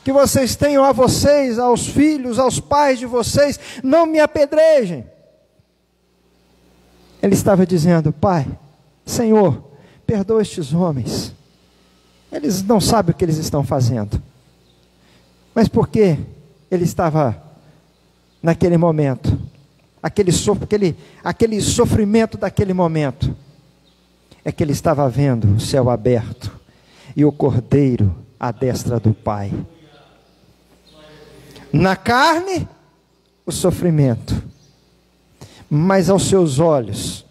que vocês tenham a vocês, aos filhos, aos pais de vocês, não me apedrejem. Ele estava dizendo: Pai, Senhor, perdoa estes homens, eles não sabem o que eles estão fazendo. Mas por que ele estava naquele momento? Aquele sofrimento daquele momento, é que ele estava vendo o céu aberto e o Cordeiro à destra do Pai. Na carne, o sofrimento, mas aos seus olhos,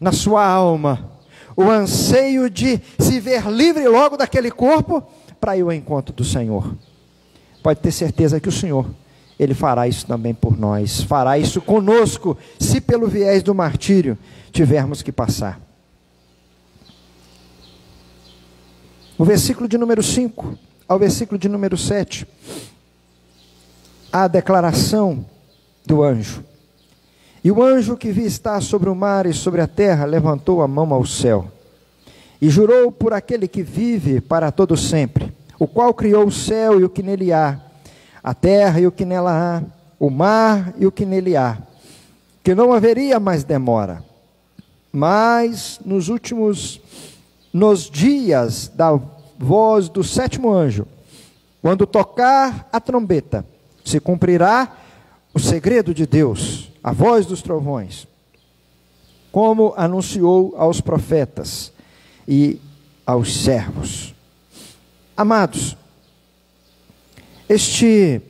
na sua alma, o anseio de se ver livre logo daquele corpo, para ir ao encontro do Senhor. Pode ter certeza que o Senhor, Ele fará isso também por nós, fará isso conosco, se pelo viés do martírio tivermos que passar. O versículo de número 5 ao versículo de número 7, a declaração do anjo. E o anjo que vi estar sobre o mar e sobre a terra, levantou a mão ao céu, e jurou por aquele que vive para todo sempre, o qual criou o céu e o que nele há, a terra e o que nela há, o mar e o que nele há, que não haveria mais demora, mas nos dias da voz do sétimo anjo, quando tocar a trombeta, se cumprirá o segredo de Deus, a voz dos trovões, como anunciou aos profetas e aos servos. Amados, este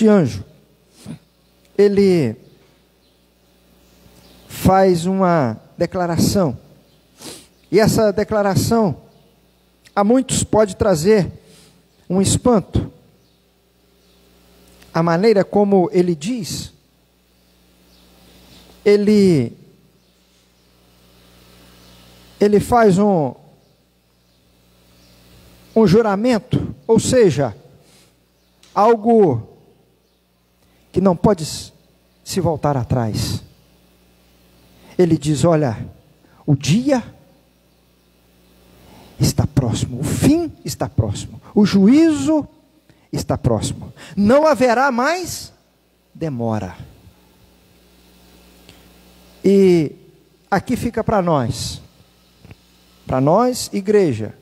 anjo, ele faz uma declaração, e essa declaração a muitos pode trazer um espanto. A maneira como ele diz, ele faz um juramento, ou seja, algo que não pode se voltar atrás. Ele diz: olha, o dia está próximo, o fim está próximo, o juízo está próximo, não haverá mais demora. E aqui fica para nós, igreja,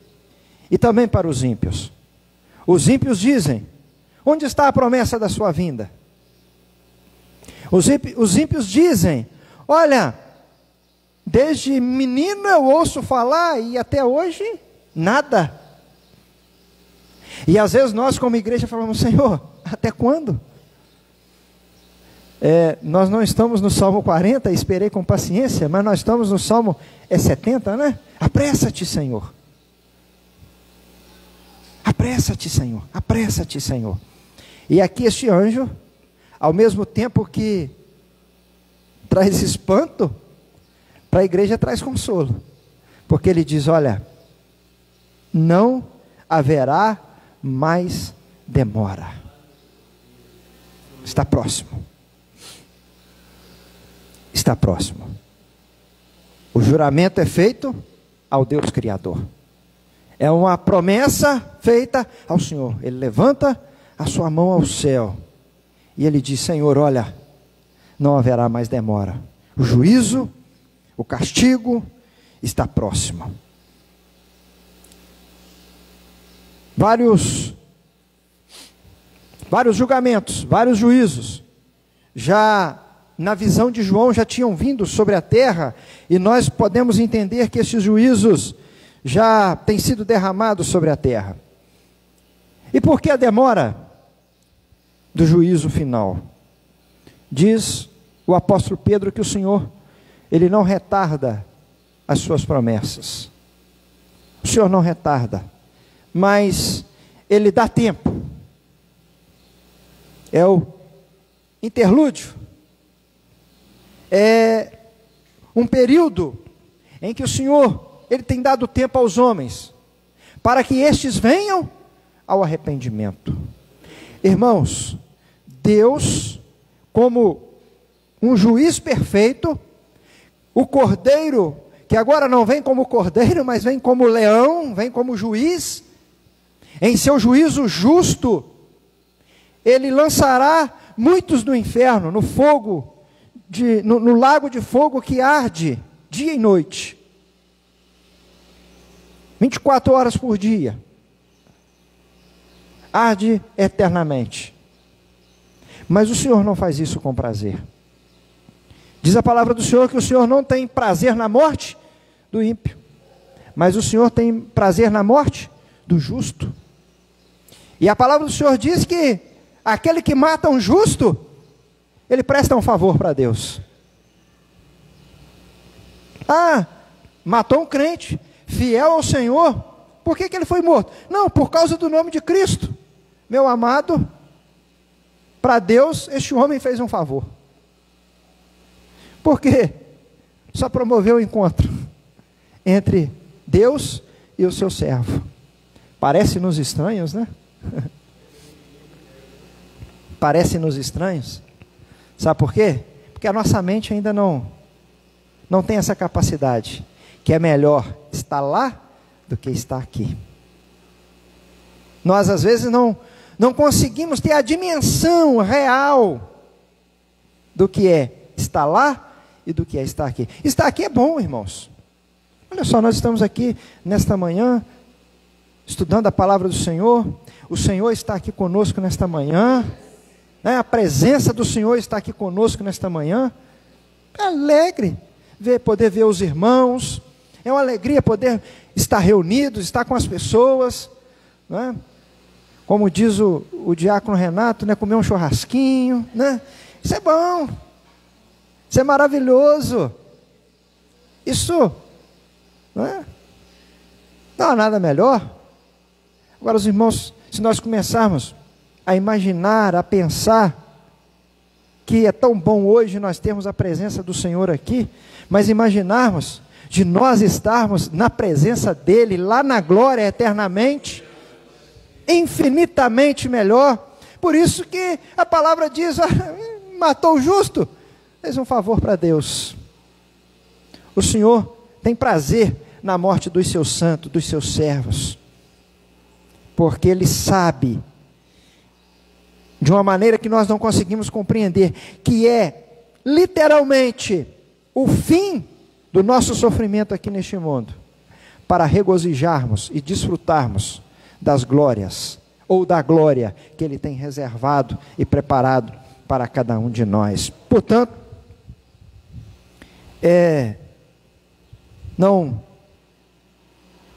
e também para os ímpios. Os ímpios dizem: onde está a promessa da sua vinda? Os ímpios dizem: olha, desde menino eu ouço falar e até hoje nada. E às vezes nós como igreja falamos: Senhor, até quando? Nós não estamos no Salmo 40, esperei com paciência, mas nós estamos no Salmo 70, né? Apressa-te, Senhor. Apressa-te, Senhor. Apressa-te, Senhor. E aqui este anjo, ao mesmo tempo que traz espanto, para a igreja traz consolo. Porque ele diz: olha, não haverá mais demora. Está próximo. Está próximo. O juramento é feito ao Deus Criador. É uma promessa feita ao Senhor. Ele levanta a sua mão ao céu e ele diz: Senhor, olha, não haverá mais demora. O juízo, o castigo está próximo. Vários julgamentos, vários juízos, já na visão de João, já tinham vindo sobre a terra, e nós podemos entender que esses juízos já têm sido derramados sobre a terra. E por que a demora do juízo final? Diz o apóstolo Pedro que o Senhor, Ele não retarda as suas promessas. O Senhor não retarda, mas Ele dá tempo. É o interlúdio. É um período em que o Senhor, Ele tem dado tempo aos homens, para que estes venham ao arrependimento. Irmãos, Deus, como um juiz perfeito, o cordeiro, que agora não vem como cordeiro, mas vem como leão, vem como juiz, em seu juízo justo, Ele lançará muitos no inferno, no fogo, no lago de fogo que arde dia e noite, 24 horas por dia, arde eternamente. Mas o Senhor não faz isso com prazer. Diz a palavra do Senhor que o Senhor não tem prazer na morte do ímpio, mas o Senhor tem prazer na morte do justo. E a palavra do Senhor diz que aquele que mata um justo, ele presta um favor para Deus. Matou um crente, fiel ao Senhor, por que ele foi morto? Não, por causa do nome de Cristo. Meu amado, para Deus, este homem fez um favor. Por quê? Só promoveu o encontro entre Deus e o seu servo. Parece-nos estranhos, né? Parece-nos estranhos. Sabe por quê? Porque a nossa mente ainda não tem essa capacidade, que é melhor estar lá do que estar aqui. Nós às vezes não conseguimos ter a dimensão real do que é estar lá e do que é estar aqui. Estar aqui é bom, irmãos. Olha só, nós estamos aqui nesta manhã, estudando a palavra do Senhor. O Senhor está aqui conosco nesta manhã, né? A presença do Senhor está aqui conosco nesta manhã. É alegre poder ver os irmãos, é uma alegria poder estar reunidos, estar com as pessoas, né? Como diz o diácono Renato, né? Comer um churrasquinho, né? Isso é bom, isso é maravilhoso, isso, né? Não há nada melhor. Agora, os irmãos, se nós começarmos a imaginar, a pensar que é tão bom hoje nós termos a presença do Senhor aqui, mas imaginarmos de nós estarmos na presença dEle, lá na glória eternamente, infinitamente melhor. Por isso que a palavra diz, matou o justo, fez um favor para Deus. O Senhor tem prazer na morte dos seus santos, dos seus servos, porque Ele sabe, de uma maneira que nós não conseguimos compreender, que é literalmente o fim do nosso sofrimento aqui neste mundo, para regozijarmos e desfrutarmos das glórias, ou da glória que Ele tem reservado e preparado para cada um de nós. Portanto,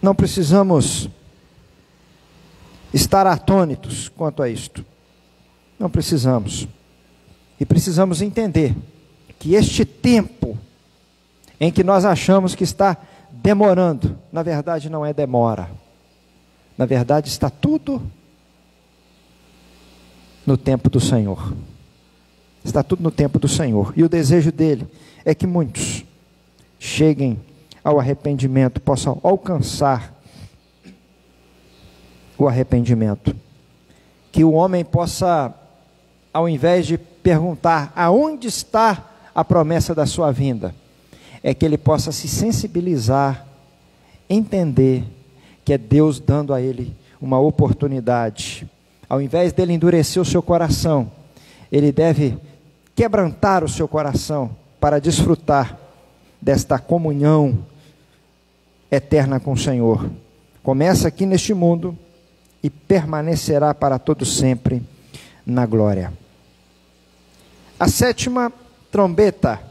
não precisamos estar atônitos quanto a isto. Não precisamos. E precisamos entender que este tempo em que nós achamos que está demorando, na verdade não é demora. Na verdade está tudo no tempo do Senhor. Está tudo no tempo do Senhor. E o desejo dele é que muitos cheguem ao arrependimento, possam alcançar o arrependimento. Que o homem possa, ao invés de perguntar aonde está a promessa da sua vinda, é que ele possa se sensibilizar, entender que é Deus dando a ele uma oportunidade. Ao invés dele endurecer o seu coração, ele deve quebrantar o seu coração para desfrutar desta comunhão eterna com o Senhor. Começa aqui neste mundo e permanecerá para todo sempre na glória. A sétima trombeta,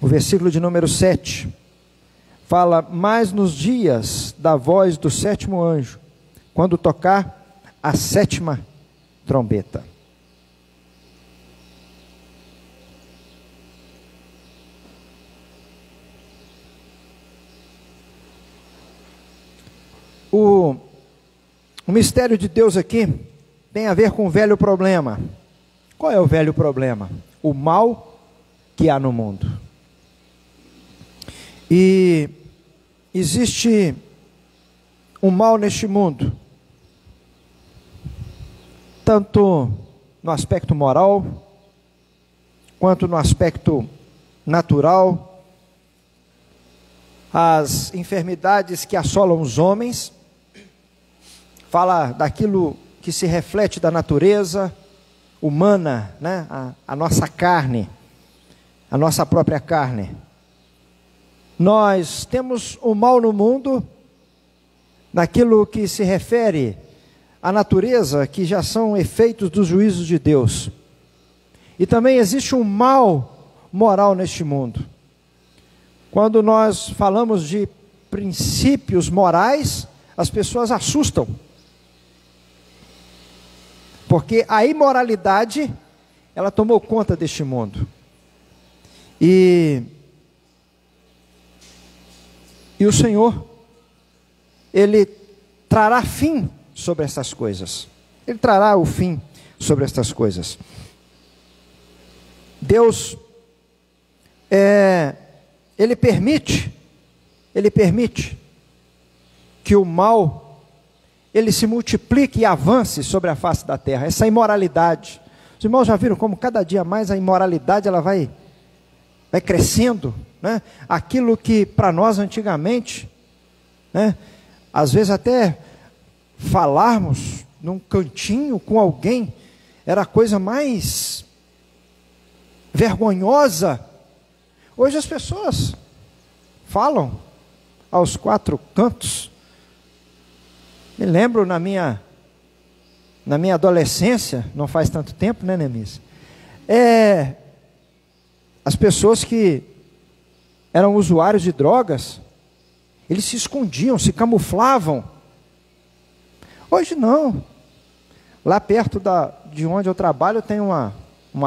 o versículo de número 7, fala: mas nos dias da voz do sétimo anjo, quando tocar a sétima trombeta. O mistério de Deus aqui tem a ver com o velho problema. Qual é o velho problema? O mal que há no mundo. E existe um mal neste mundo, tanto no aspecto moral, quanto no aspecto natural. As enfermidades que assolam os homens, fala daquilo que se reflete da natureza humana, né? A nossa carne, a nossa própria carne. Nós temos o mal no mundo, naquilo que se refere à natureza, que já são efeitos dos juízos de Deus. E também existe um mal moral neste mundo. Quando nós falamos de princípios morais, as pessoas assustam. Porque a imoralidade, ela tomou conta deste mundo. E o Senhor, Ele trará fim sobre essas coisas. Ele trará o fim sobre estas coisas. Deus, Ele permite que o mal ele se multiplique e avance sobre a face da terra. Essa imoralidade, os irmãos já viram como cada dia mais a imoralidade ela vai crescendo, né? Aquilo que para nós antigamente, né, às vezes até falarmos num cantinho com alguém era a coisa mais vergonhosa. Hoje as pessoas falam aos quatro cantos. Me lembro na minha adolescência, não faz tanto tempo, né, Neemias? As pessoas que eram usuários de drogas, eles se escondiam, se camuflavam. Hoje não. Lá perto de onde eu trabalho tem uma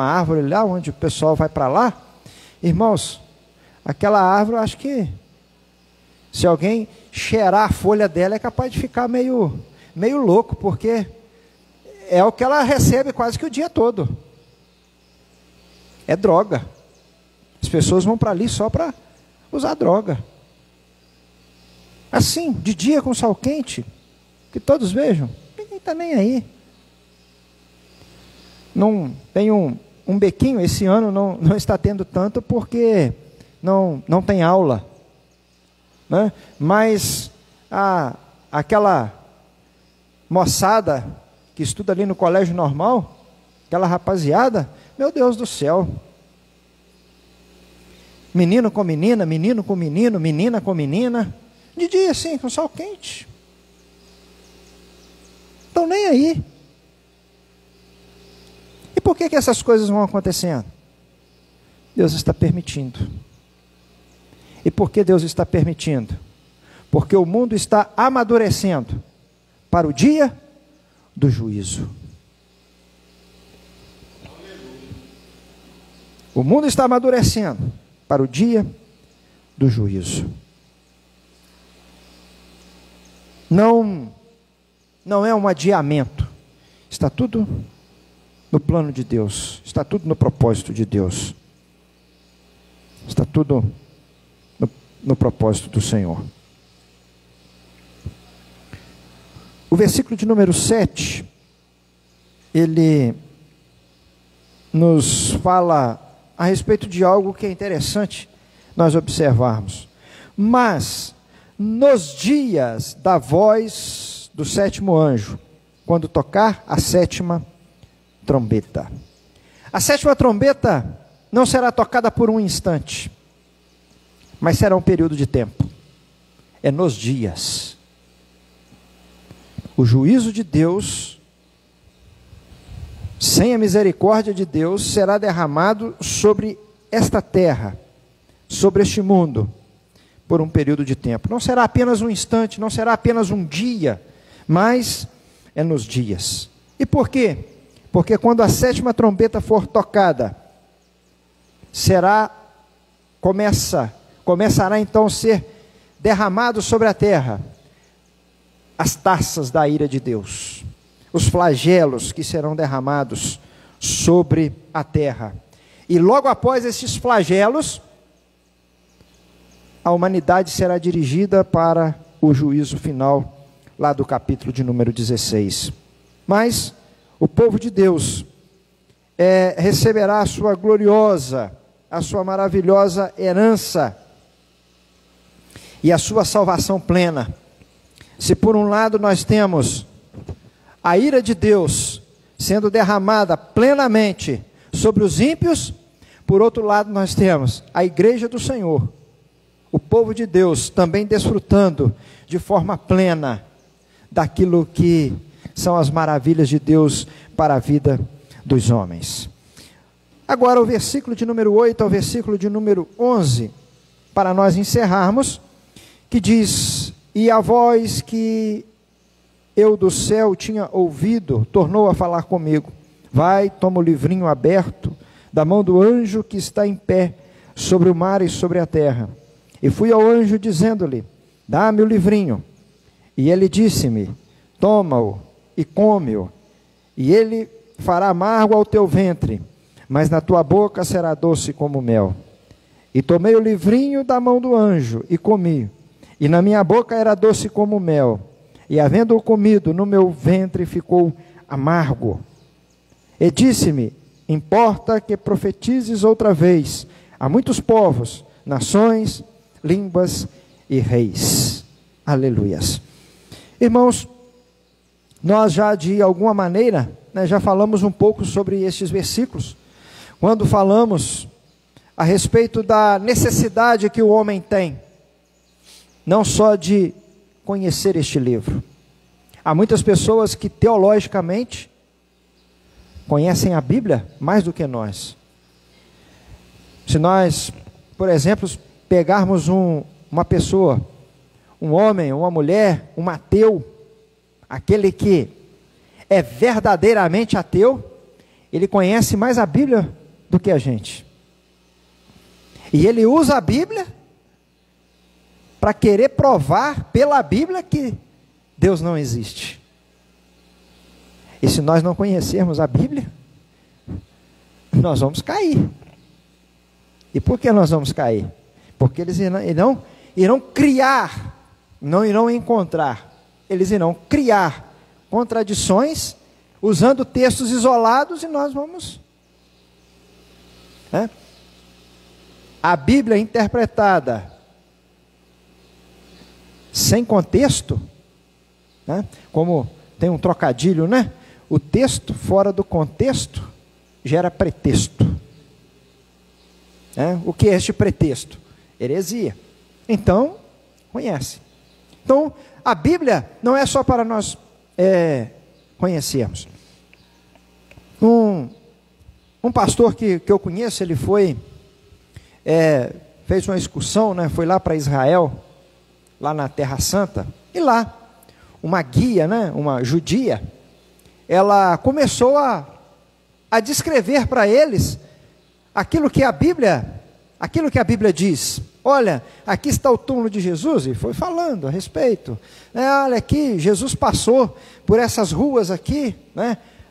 árvore lá, onde o pessoal vai para lá. Irmãos, aquela árvore, acho que se alguém cheirar a folha dela é capaz de ficar meio louco, porque é o que ela recebe quase que o dia todo. É droga. As pessoas vão para ali só para usar droga. Assim, de dia com sol quente, que todos vejam, ninguém está nem aí. Não tem um bequinho, esse ano não está tendo tanto porque não tem aula. Né? Mas aquela moçada que estuda ali no colégio normal, aquela rapaziada, meu Deus do céu, menino com menina, menino com menino, menina com menina, de dia assim, com sol quente, estão nem aí. E por que essas coisas vão acontecendo? Deus está permitindo. E por que Deus está permitindo? Porque o mundo está amadurecendo para o dia do juízo. O mundo está amadurecendo para o dia do juízo. Não é um adiamento. Está tudo no plano de Deus. Está tudo no propósito de Deus. Está tudo no propósito do Senhor. O versículo de número 7, ele nos fala a respeito de algo que é interessante nós observarmos. Mas, nos dias da voz do sétimo anjo, quando tocar a sétima trombeta. A sétima trombeta não será tocada por um instante, mas será um período de tempo. É nos dias. O juízo de Deus, sem a misericórdia de Deus, será derramado sobre esta terra, sobre este mundo, por um período de tempo. Não será apenas um instante, não será apenas um dia, mas é nos dias. E por quê? Porque quando a sétima trombeta for tocada, começará então a ser derramado sobre a terra as taças da ira de Deus, os flagelos que serão derramados sobre a terra. E logo após esses flagelos, a humanidade será dirigida para o juízo final, lá do capítulo de número 16. Mas o povo de Deus receberá a sua gloriosa, a sua maravilhosa herança e a sua salvação plena. Se por um lado nós temos a ira de Deus sendo derramada plenamente sobre os ímpios, por outro lado nós temos a igreja do Senhor, o povo de Deus também desfrutando de forma plena daquilo que são as maravilhas de Deus para a vida dos homens. Agora o versículo de número 8 ao versículo de número 11, para nós encerrarmos, que diz: e a voz que eu do céu tinha ouvido, tornou a falar comigo. Vai, toma o livrinho aberto, da mão do anjo que está em pé, sobre o mar e sobre a terra. E fui ao anjo dizendo-lhe: dá-me o livrinho. E ele disse-me: toma-o e come-o, e ele fará amargo ao teu ventre, mas na tua boca será doce como mel. E tomei o livrinho da mão do anjo e comi, e na minha boca era doce como mel, e havendo-o comido, no meu ventre ficou amargo. E disse-me: importa que profetizes outra vez a muitos povos, nações, línguas e reis. Aleluias. Irmãos, nós já de alguma maneira, já falamos um pouco sobre estes versículos, quando falamos a respeito da necessidade que o homem tem, não só de conhecer este livro. Há muitas pessoas que teologicamente conhecem a Bíblia mais do que nós. Se nós, por exemplo, pegarmos uma pessoa, um homem, uma mulher, um ateu, aquele que é verdadeiramente ateu, ele conhece mais a Bíblia do que a gente. E ele usa a Bíblia para querer provar pela Bíblia que Deus não existe. E se nós não conhecermos a Bíblia, nós vamos cair. E por que nós vamos cair? Porque eles irão criar, não irão encontrar, eles irão criar contradições, usando textos isolados, e nós vamos... A Bíblia interpretada sem contexto, como tem um trocadilho, o texto fora do contexto gera pretexto. O que é este pretexto? Heresia. Então, conhece. Então, a Bíblia não é só para nós conhecermos. Um pastor que eu conheço, ele fez uma excursão, foi lá para Israel, lá na Terra Santa, e lá, uma guia, uma judia, ela começou a descrever para eles aquilo que a Bíblia diz. Olha, aqui está o túmulo de Jesus, e foi falando a respeito. Olha aqui, Jesus passou por essas ruas aqui,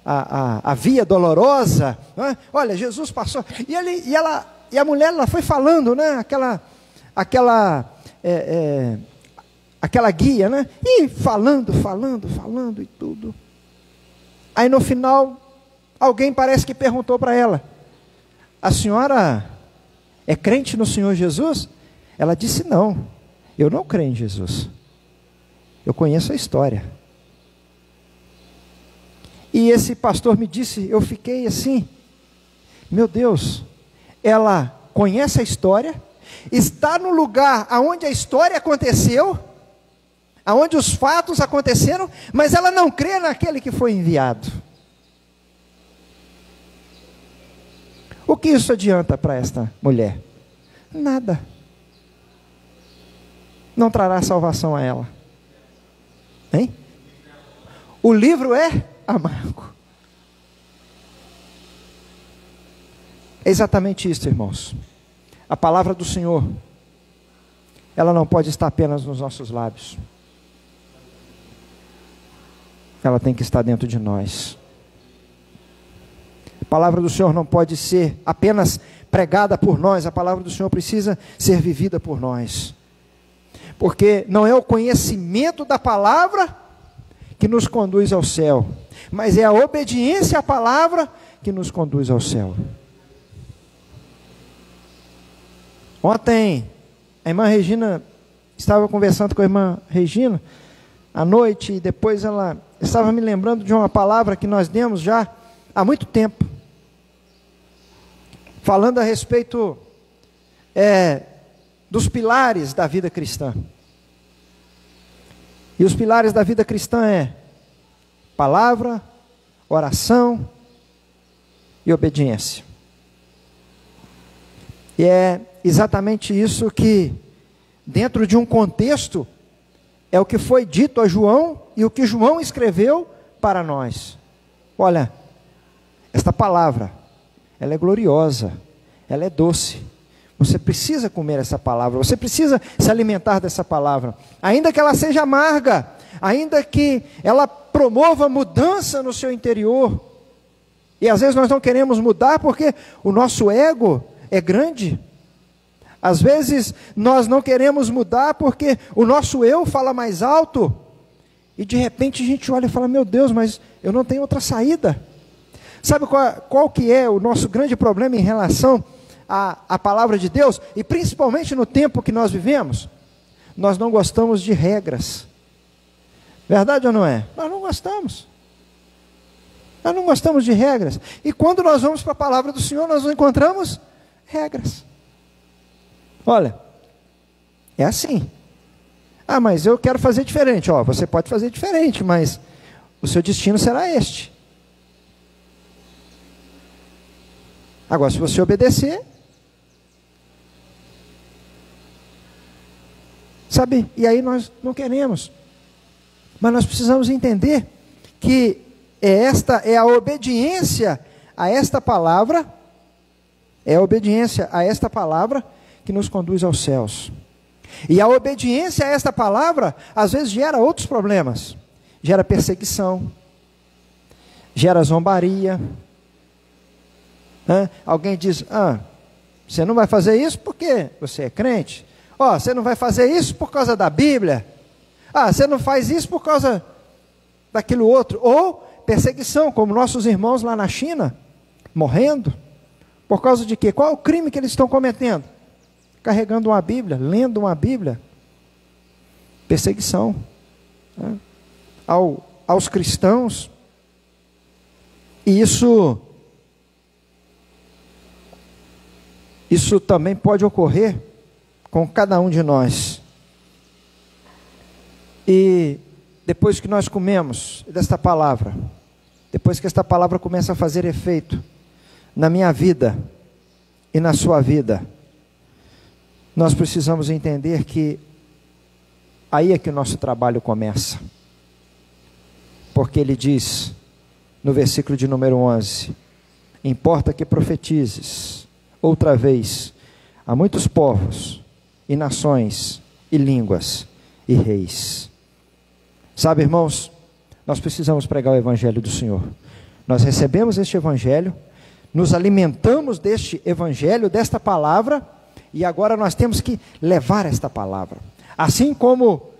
a Via Dolorosa. Olha, Jesus passou. E a mulher, ela foi falando, aquela guia, né? E falando e tudo. Aí no final, alguém parece que perguntou para ela: a senhora é crente no Senhor Jesus? Ela disse: não, eu não creio em Jesus. Eu conheço a história. E esse pastor me disse, eu fiquei assim, meu Deus, ela conhece a história, está no lugar aonde a história aconteceu, aonde os fatos aconteceram, mas ela não crê naquele que foi enviado. O que isso adianta para esta mulher? Nada. Não trará salvação a ela. Hein? O livro é amargo. É exatamente isso, irmãos. A palavra do Senhor, ela não pode estar apenas nos nossos lábios. Ela tem que estar dentro de nós. A palavra do Senhor não pode ser apenas pregada por nós. A palavra do Senhor precisa ser vivida por nós. Porque não é o conhecimento da palavra que nos conduz ao céu, mas é a obediência à palavra que nos conduz ao céu. Ontem, a irmã Regina, estava conversando com a irmã Regina, à noite, e depois ela estava me lembrando de uma palavra que nós demos já há muito tempo, falando a respeito dos pilares da vida cristã. E os pilares da vida cristã é palavra, oração e obediência. E é exatamente isso que, dentro de um contexto, é o que foi dito a João e o que João escreveu para nós. Olha, esta palavra, ela é gloriosa, ela é doce. Você precisa comer essa palavra, você precisa se alimentar dessa palavra, ainda que ela seja amarga, ainda que ela promova mudança no seu interior. E às vezes nós não queremos mudar porque o nosso ego é grande. Às vezes nós não queremos mudar porque o nosso eu fala mais alto. E de repente a gente olha e fala: meu Deus, mas eu não tenho outra saída. Sabe qual que é o nosso grande problema em relação à palavra de Deus? E principalmente no tempo que nós vivemos, nós não gostamos de regras. Verdade ou não é? Nós não gostamos. Nós não gostamos de regras. E quando nós vamos para a palavra do Senhor, nós não encontramos regras. Olha, é assim. Ah, mas eu quero fazer diferente. Ó, você pode fazer diferente, mas o seu destino será este. Agora, se você obedecer, sabe? E aí nós não queremos. Mas nós precisamos entender que esta é a obediência a esta palavra, é a obediência a esta palavra que nos conduz aos céus. E a obediência a esta palavra, às vezes gera outros problemas. Gera perseguição, gera zombaria. Alguém diz: você não vai fazer isso porque você é crente. Você não vai fazer isso por causa da Bíblia. Você não faz isso por causa daquilo outro. Ou perseguição, como nossos irmãos lá na China, morrendo. Por causa de quê? Qual é o crime que eles estão cometendo? Carregando uma Bíblia, lendo uma Bíblia. Perseguição aos cristãos. E isso também pode ocorrer com cada um de nós. E depois que nós comemos desta palavra, depois que esta palavra começa a fazer efeito na minha vida e na sua vida, nós precisamos entender que aí é que o nosso trabalho começa. Porque ele diz, no versículo de número 11, importa que profetizes outra vez a muitos povos e nações e línguas e reis. Sabe, irmãos, nós precisamos pregar o evangelho do Senhor. Nós recebemos este evangelho, nos alimentamos deste evangelho, desta palavra, e agora nós temos que levar esta palavra. Assim como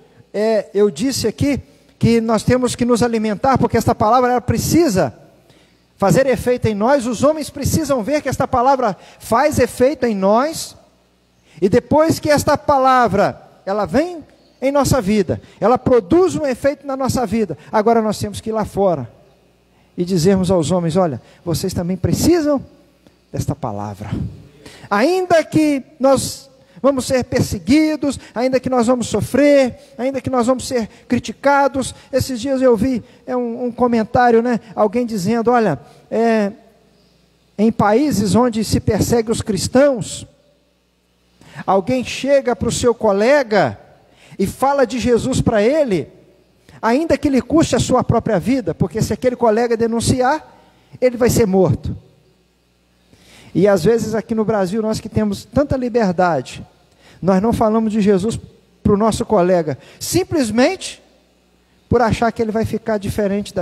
eu disse aqui que nós temos que nos alimentar, porque esta palavra ela precisa fazer efeito em nós. Os homens precisam ver que esta palavra faz efeito em nós, e depois que esta palavra ela vem em nossa vida, ela produz um efeito na nossa vida, agora nós temos que ir lá fora e dizermos aos homens: olha, vocês também precisam desta palavra. Ainda que nós vamos ser perseguidos, ainda que nós vamos sofrer, ainda que nós vamos ser criticados. Esses dias eu vi um comentário, alguém dizendo: olha, em países onde se persegue os cristãos, alguém chega para o seu colega e fala de Jesus para ele, ainda que lhe custe a sua própria vida, porque se aquele colega denunciar, ele vai ser morto. E às vezes aqui no Brasil, nós que temos tanta liberdade, nós não falamos de Jesus para o nosso colega, simplesmente por achar que ele vai ficar diferente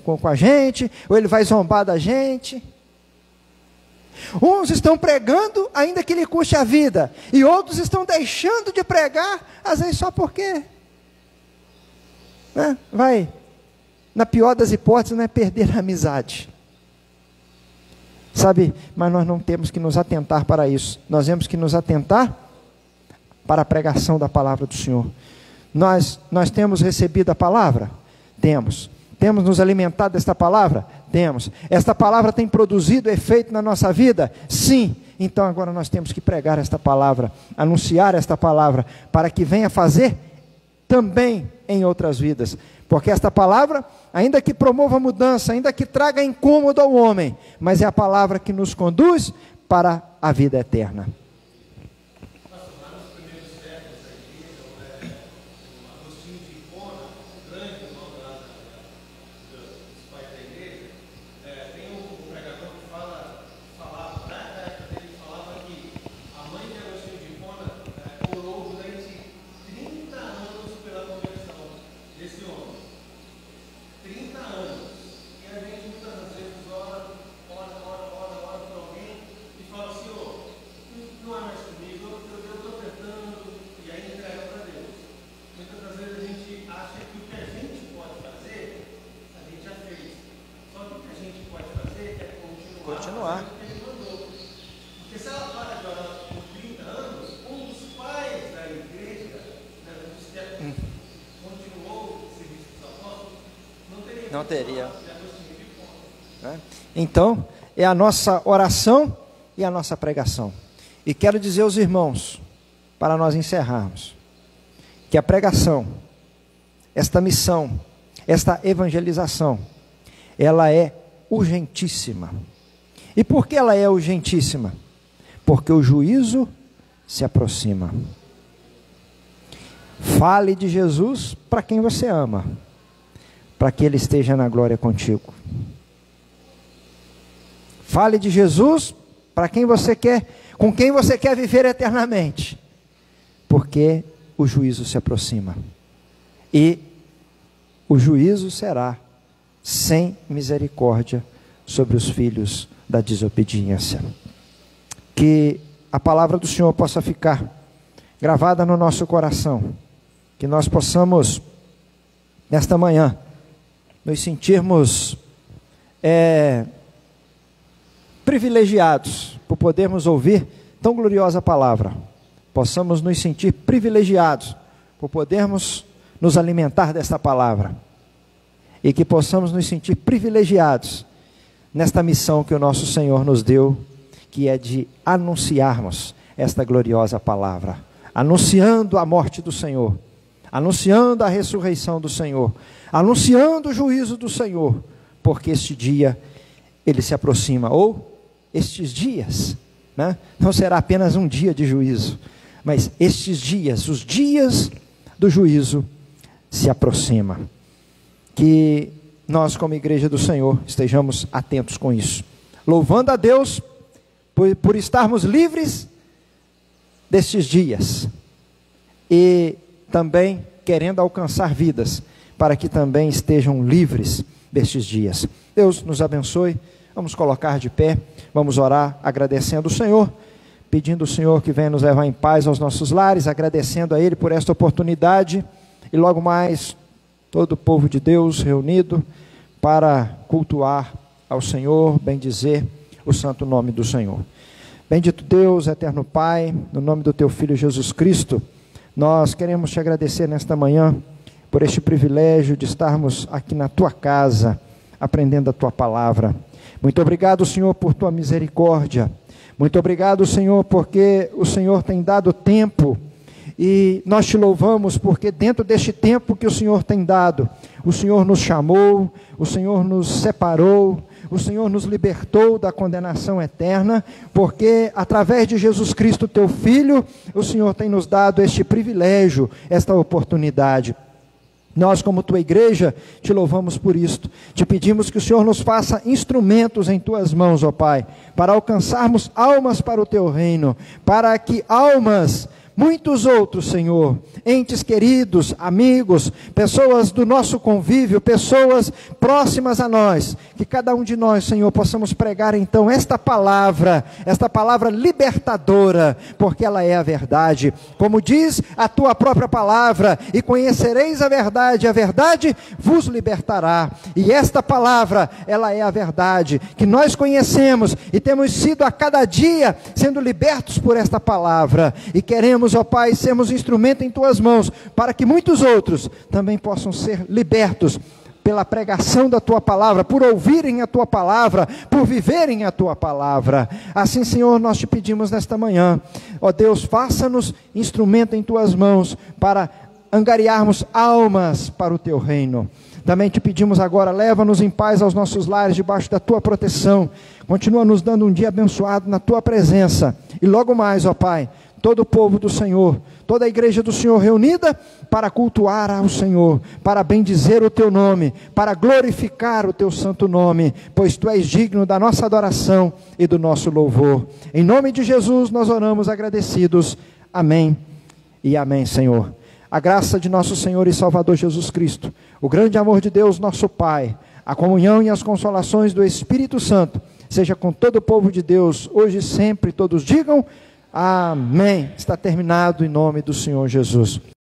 com a gente, ou ele vai zombar da gente. Uns estão pregando, ainda que lhe custe a vida, e outros estão deixando de pregar, às vezes só porque vai, na pior das hipóteses, perder a amizade. Sabe, mas nós não temos que nos atentar para isso. Nós temos que nos atentar para a pregação da palavra do Senhor. Nós temos recebido a palavra? Temos. Temos nos alimentado desta palavra? Temos. Esta palavra tem produzido efeito na nossa vida? Sim. Então agora nós temos que pregar esta palavra, anunciar esta palavra, para que venha fazer também em outras vidas. Porque esta palavra, ainda que promova mudança, ainda que traga incômodo ao homem, mas é a palavra que nos conduz para a vida eterna. Continuar. Porque se ela para de orar por 30 anos, um dos pais da igreja, continuou o serviço dos apóstolos, não teria. Então, é a nossa oração e a nossa pregação. E quero dizer aos irmãos, para nós encerrarmos, que a pregação, esta missão, esta evangelização, ela é urgentíssima. E por que ela é urgentíssima? Porque o juízo se aproxima. Fale de Jesus para quem você ama, para que Ele esteja na glória contigo. Fale de Jesus para quem você quer, com quem você quer viver eternamente, porque o juízo se aproxima. E o juízo será sem misericórdia sobre os filhos da desobediência. Que a palavra do Senhor possa ficar gravada no nosso coração, que nós possamos nesta manhã nos sentirmos privilegiados por podermos ouvir tão gloriosa palavra, possamos nos sentir privilegiados por podermos nos alimentar desta palavra, e que possamos nos sentir privilegiados nesta missão que o nosso Senhor nos deu, que é de anunciarmos esta gloriosa palavra, anunciando a morte do Senhor, anunciando a ressurreição do Senhor, anunciando o juízo do Senhor, porque este dia ele se aproxima, ou estes dias, não será apenas um dia de juízo, mas estes dias, os dias do juízo se aproximam. Que nós, como igreja do Senhor, estejamos atentos com isso, louvando a Deus por estarmos livres destes dias, e também querendo alcançar vidas, para que também estejam livres destes dias. Deus nos abençoe. Vamos colocar de pé, vamos orar agradecendo o Senhor, pedindo ao Senhor que venha nos levar em paz aos nossos lares, agradecendo a Ele por esta oportunidade, e logo mais todo o povo de Deus reunido para cultuar ao Senhor, bendizer o santo nome do Senhor. Bendito Deus, eterno Pai, no nome do Teu Filho Jesus Cristo, nós queremos Te agradecer nesta manhã por este privilégio de estarmos aqui na Tua casa, aprendendo a Tua palavra. Muito obrigado, Senhor, por Tua misericórdia. Muito obrigado, Senhor, porque o Senhor tem dado tempo e nós Te louvamos porque dentro deste tempo que o Senhor tem dado, o Senhor nos chamou, o Senhor nos separou, o Senhor nos libertou da condenação eterna, porque através de Jesus Cristo, Teu Filho, o Senhor tem nos dado este privilégio, esta oportunidade. Nós, como Tua igreja, Te louvamos por isto. Te pedimos que o Senhor nos faça instrumentos em Tuas mãos, ó Pai, para alcançarmos almas para o Teu reino, para que almas, muitos outros, Senhor, entes queridos, amigos, pessoas do nosso convívio, pessoas próximas a nós, que cada um de nós, Senhor, possamos pregar então esta palavra libertadora, porque ela é a verdade, como diz a Tua própria palavra, e conhecereis a verdade vos libertará, e esta palavra, ela é a verdade, que nós conhecemos, e temos sido a cada dia, sendo libertos por esta palavra, e queremos, ó Pai, sermos instrumento em Tuas mãos, para que muitos outros também possam ser libertos pela pregação da Tua palavra, por ouvirem a Tua palavra, por viverem a Tua palavra. Assim, Senhor, nós Te pedimos nesta manhã, ó Deus, faça-nos instrumento em Tuas mãos, para angariarmos almas para o Teu reino. Também Te pedimos agora, leva-nos em paz aos nossos lares, debaixo da Tua proteção, continua nos dando um dia abençoado na Tua presença, e logo mais, ó Pai, todo o povo do Senhor, toda a igreja do Senhor reunida para cultuar ao Senhor, para bendizer o Teu nome, para glorificar o Teu santo nome, pois Tu és digno da nossa adoração e do nosso louvor. Em nome de Jesus nós oramos agradecidos. Amém e amém, Senhor. A graça de nosso Senhor e Salvador Jesus Cristo, o grande amor de Deus nosso Pai, a comunhão e as consolações do Espírito Santo, seja com todo o povo de Deus, hoje e sempre. Todos digam amém. Está terminado em nome do Senhor Jesus.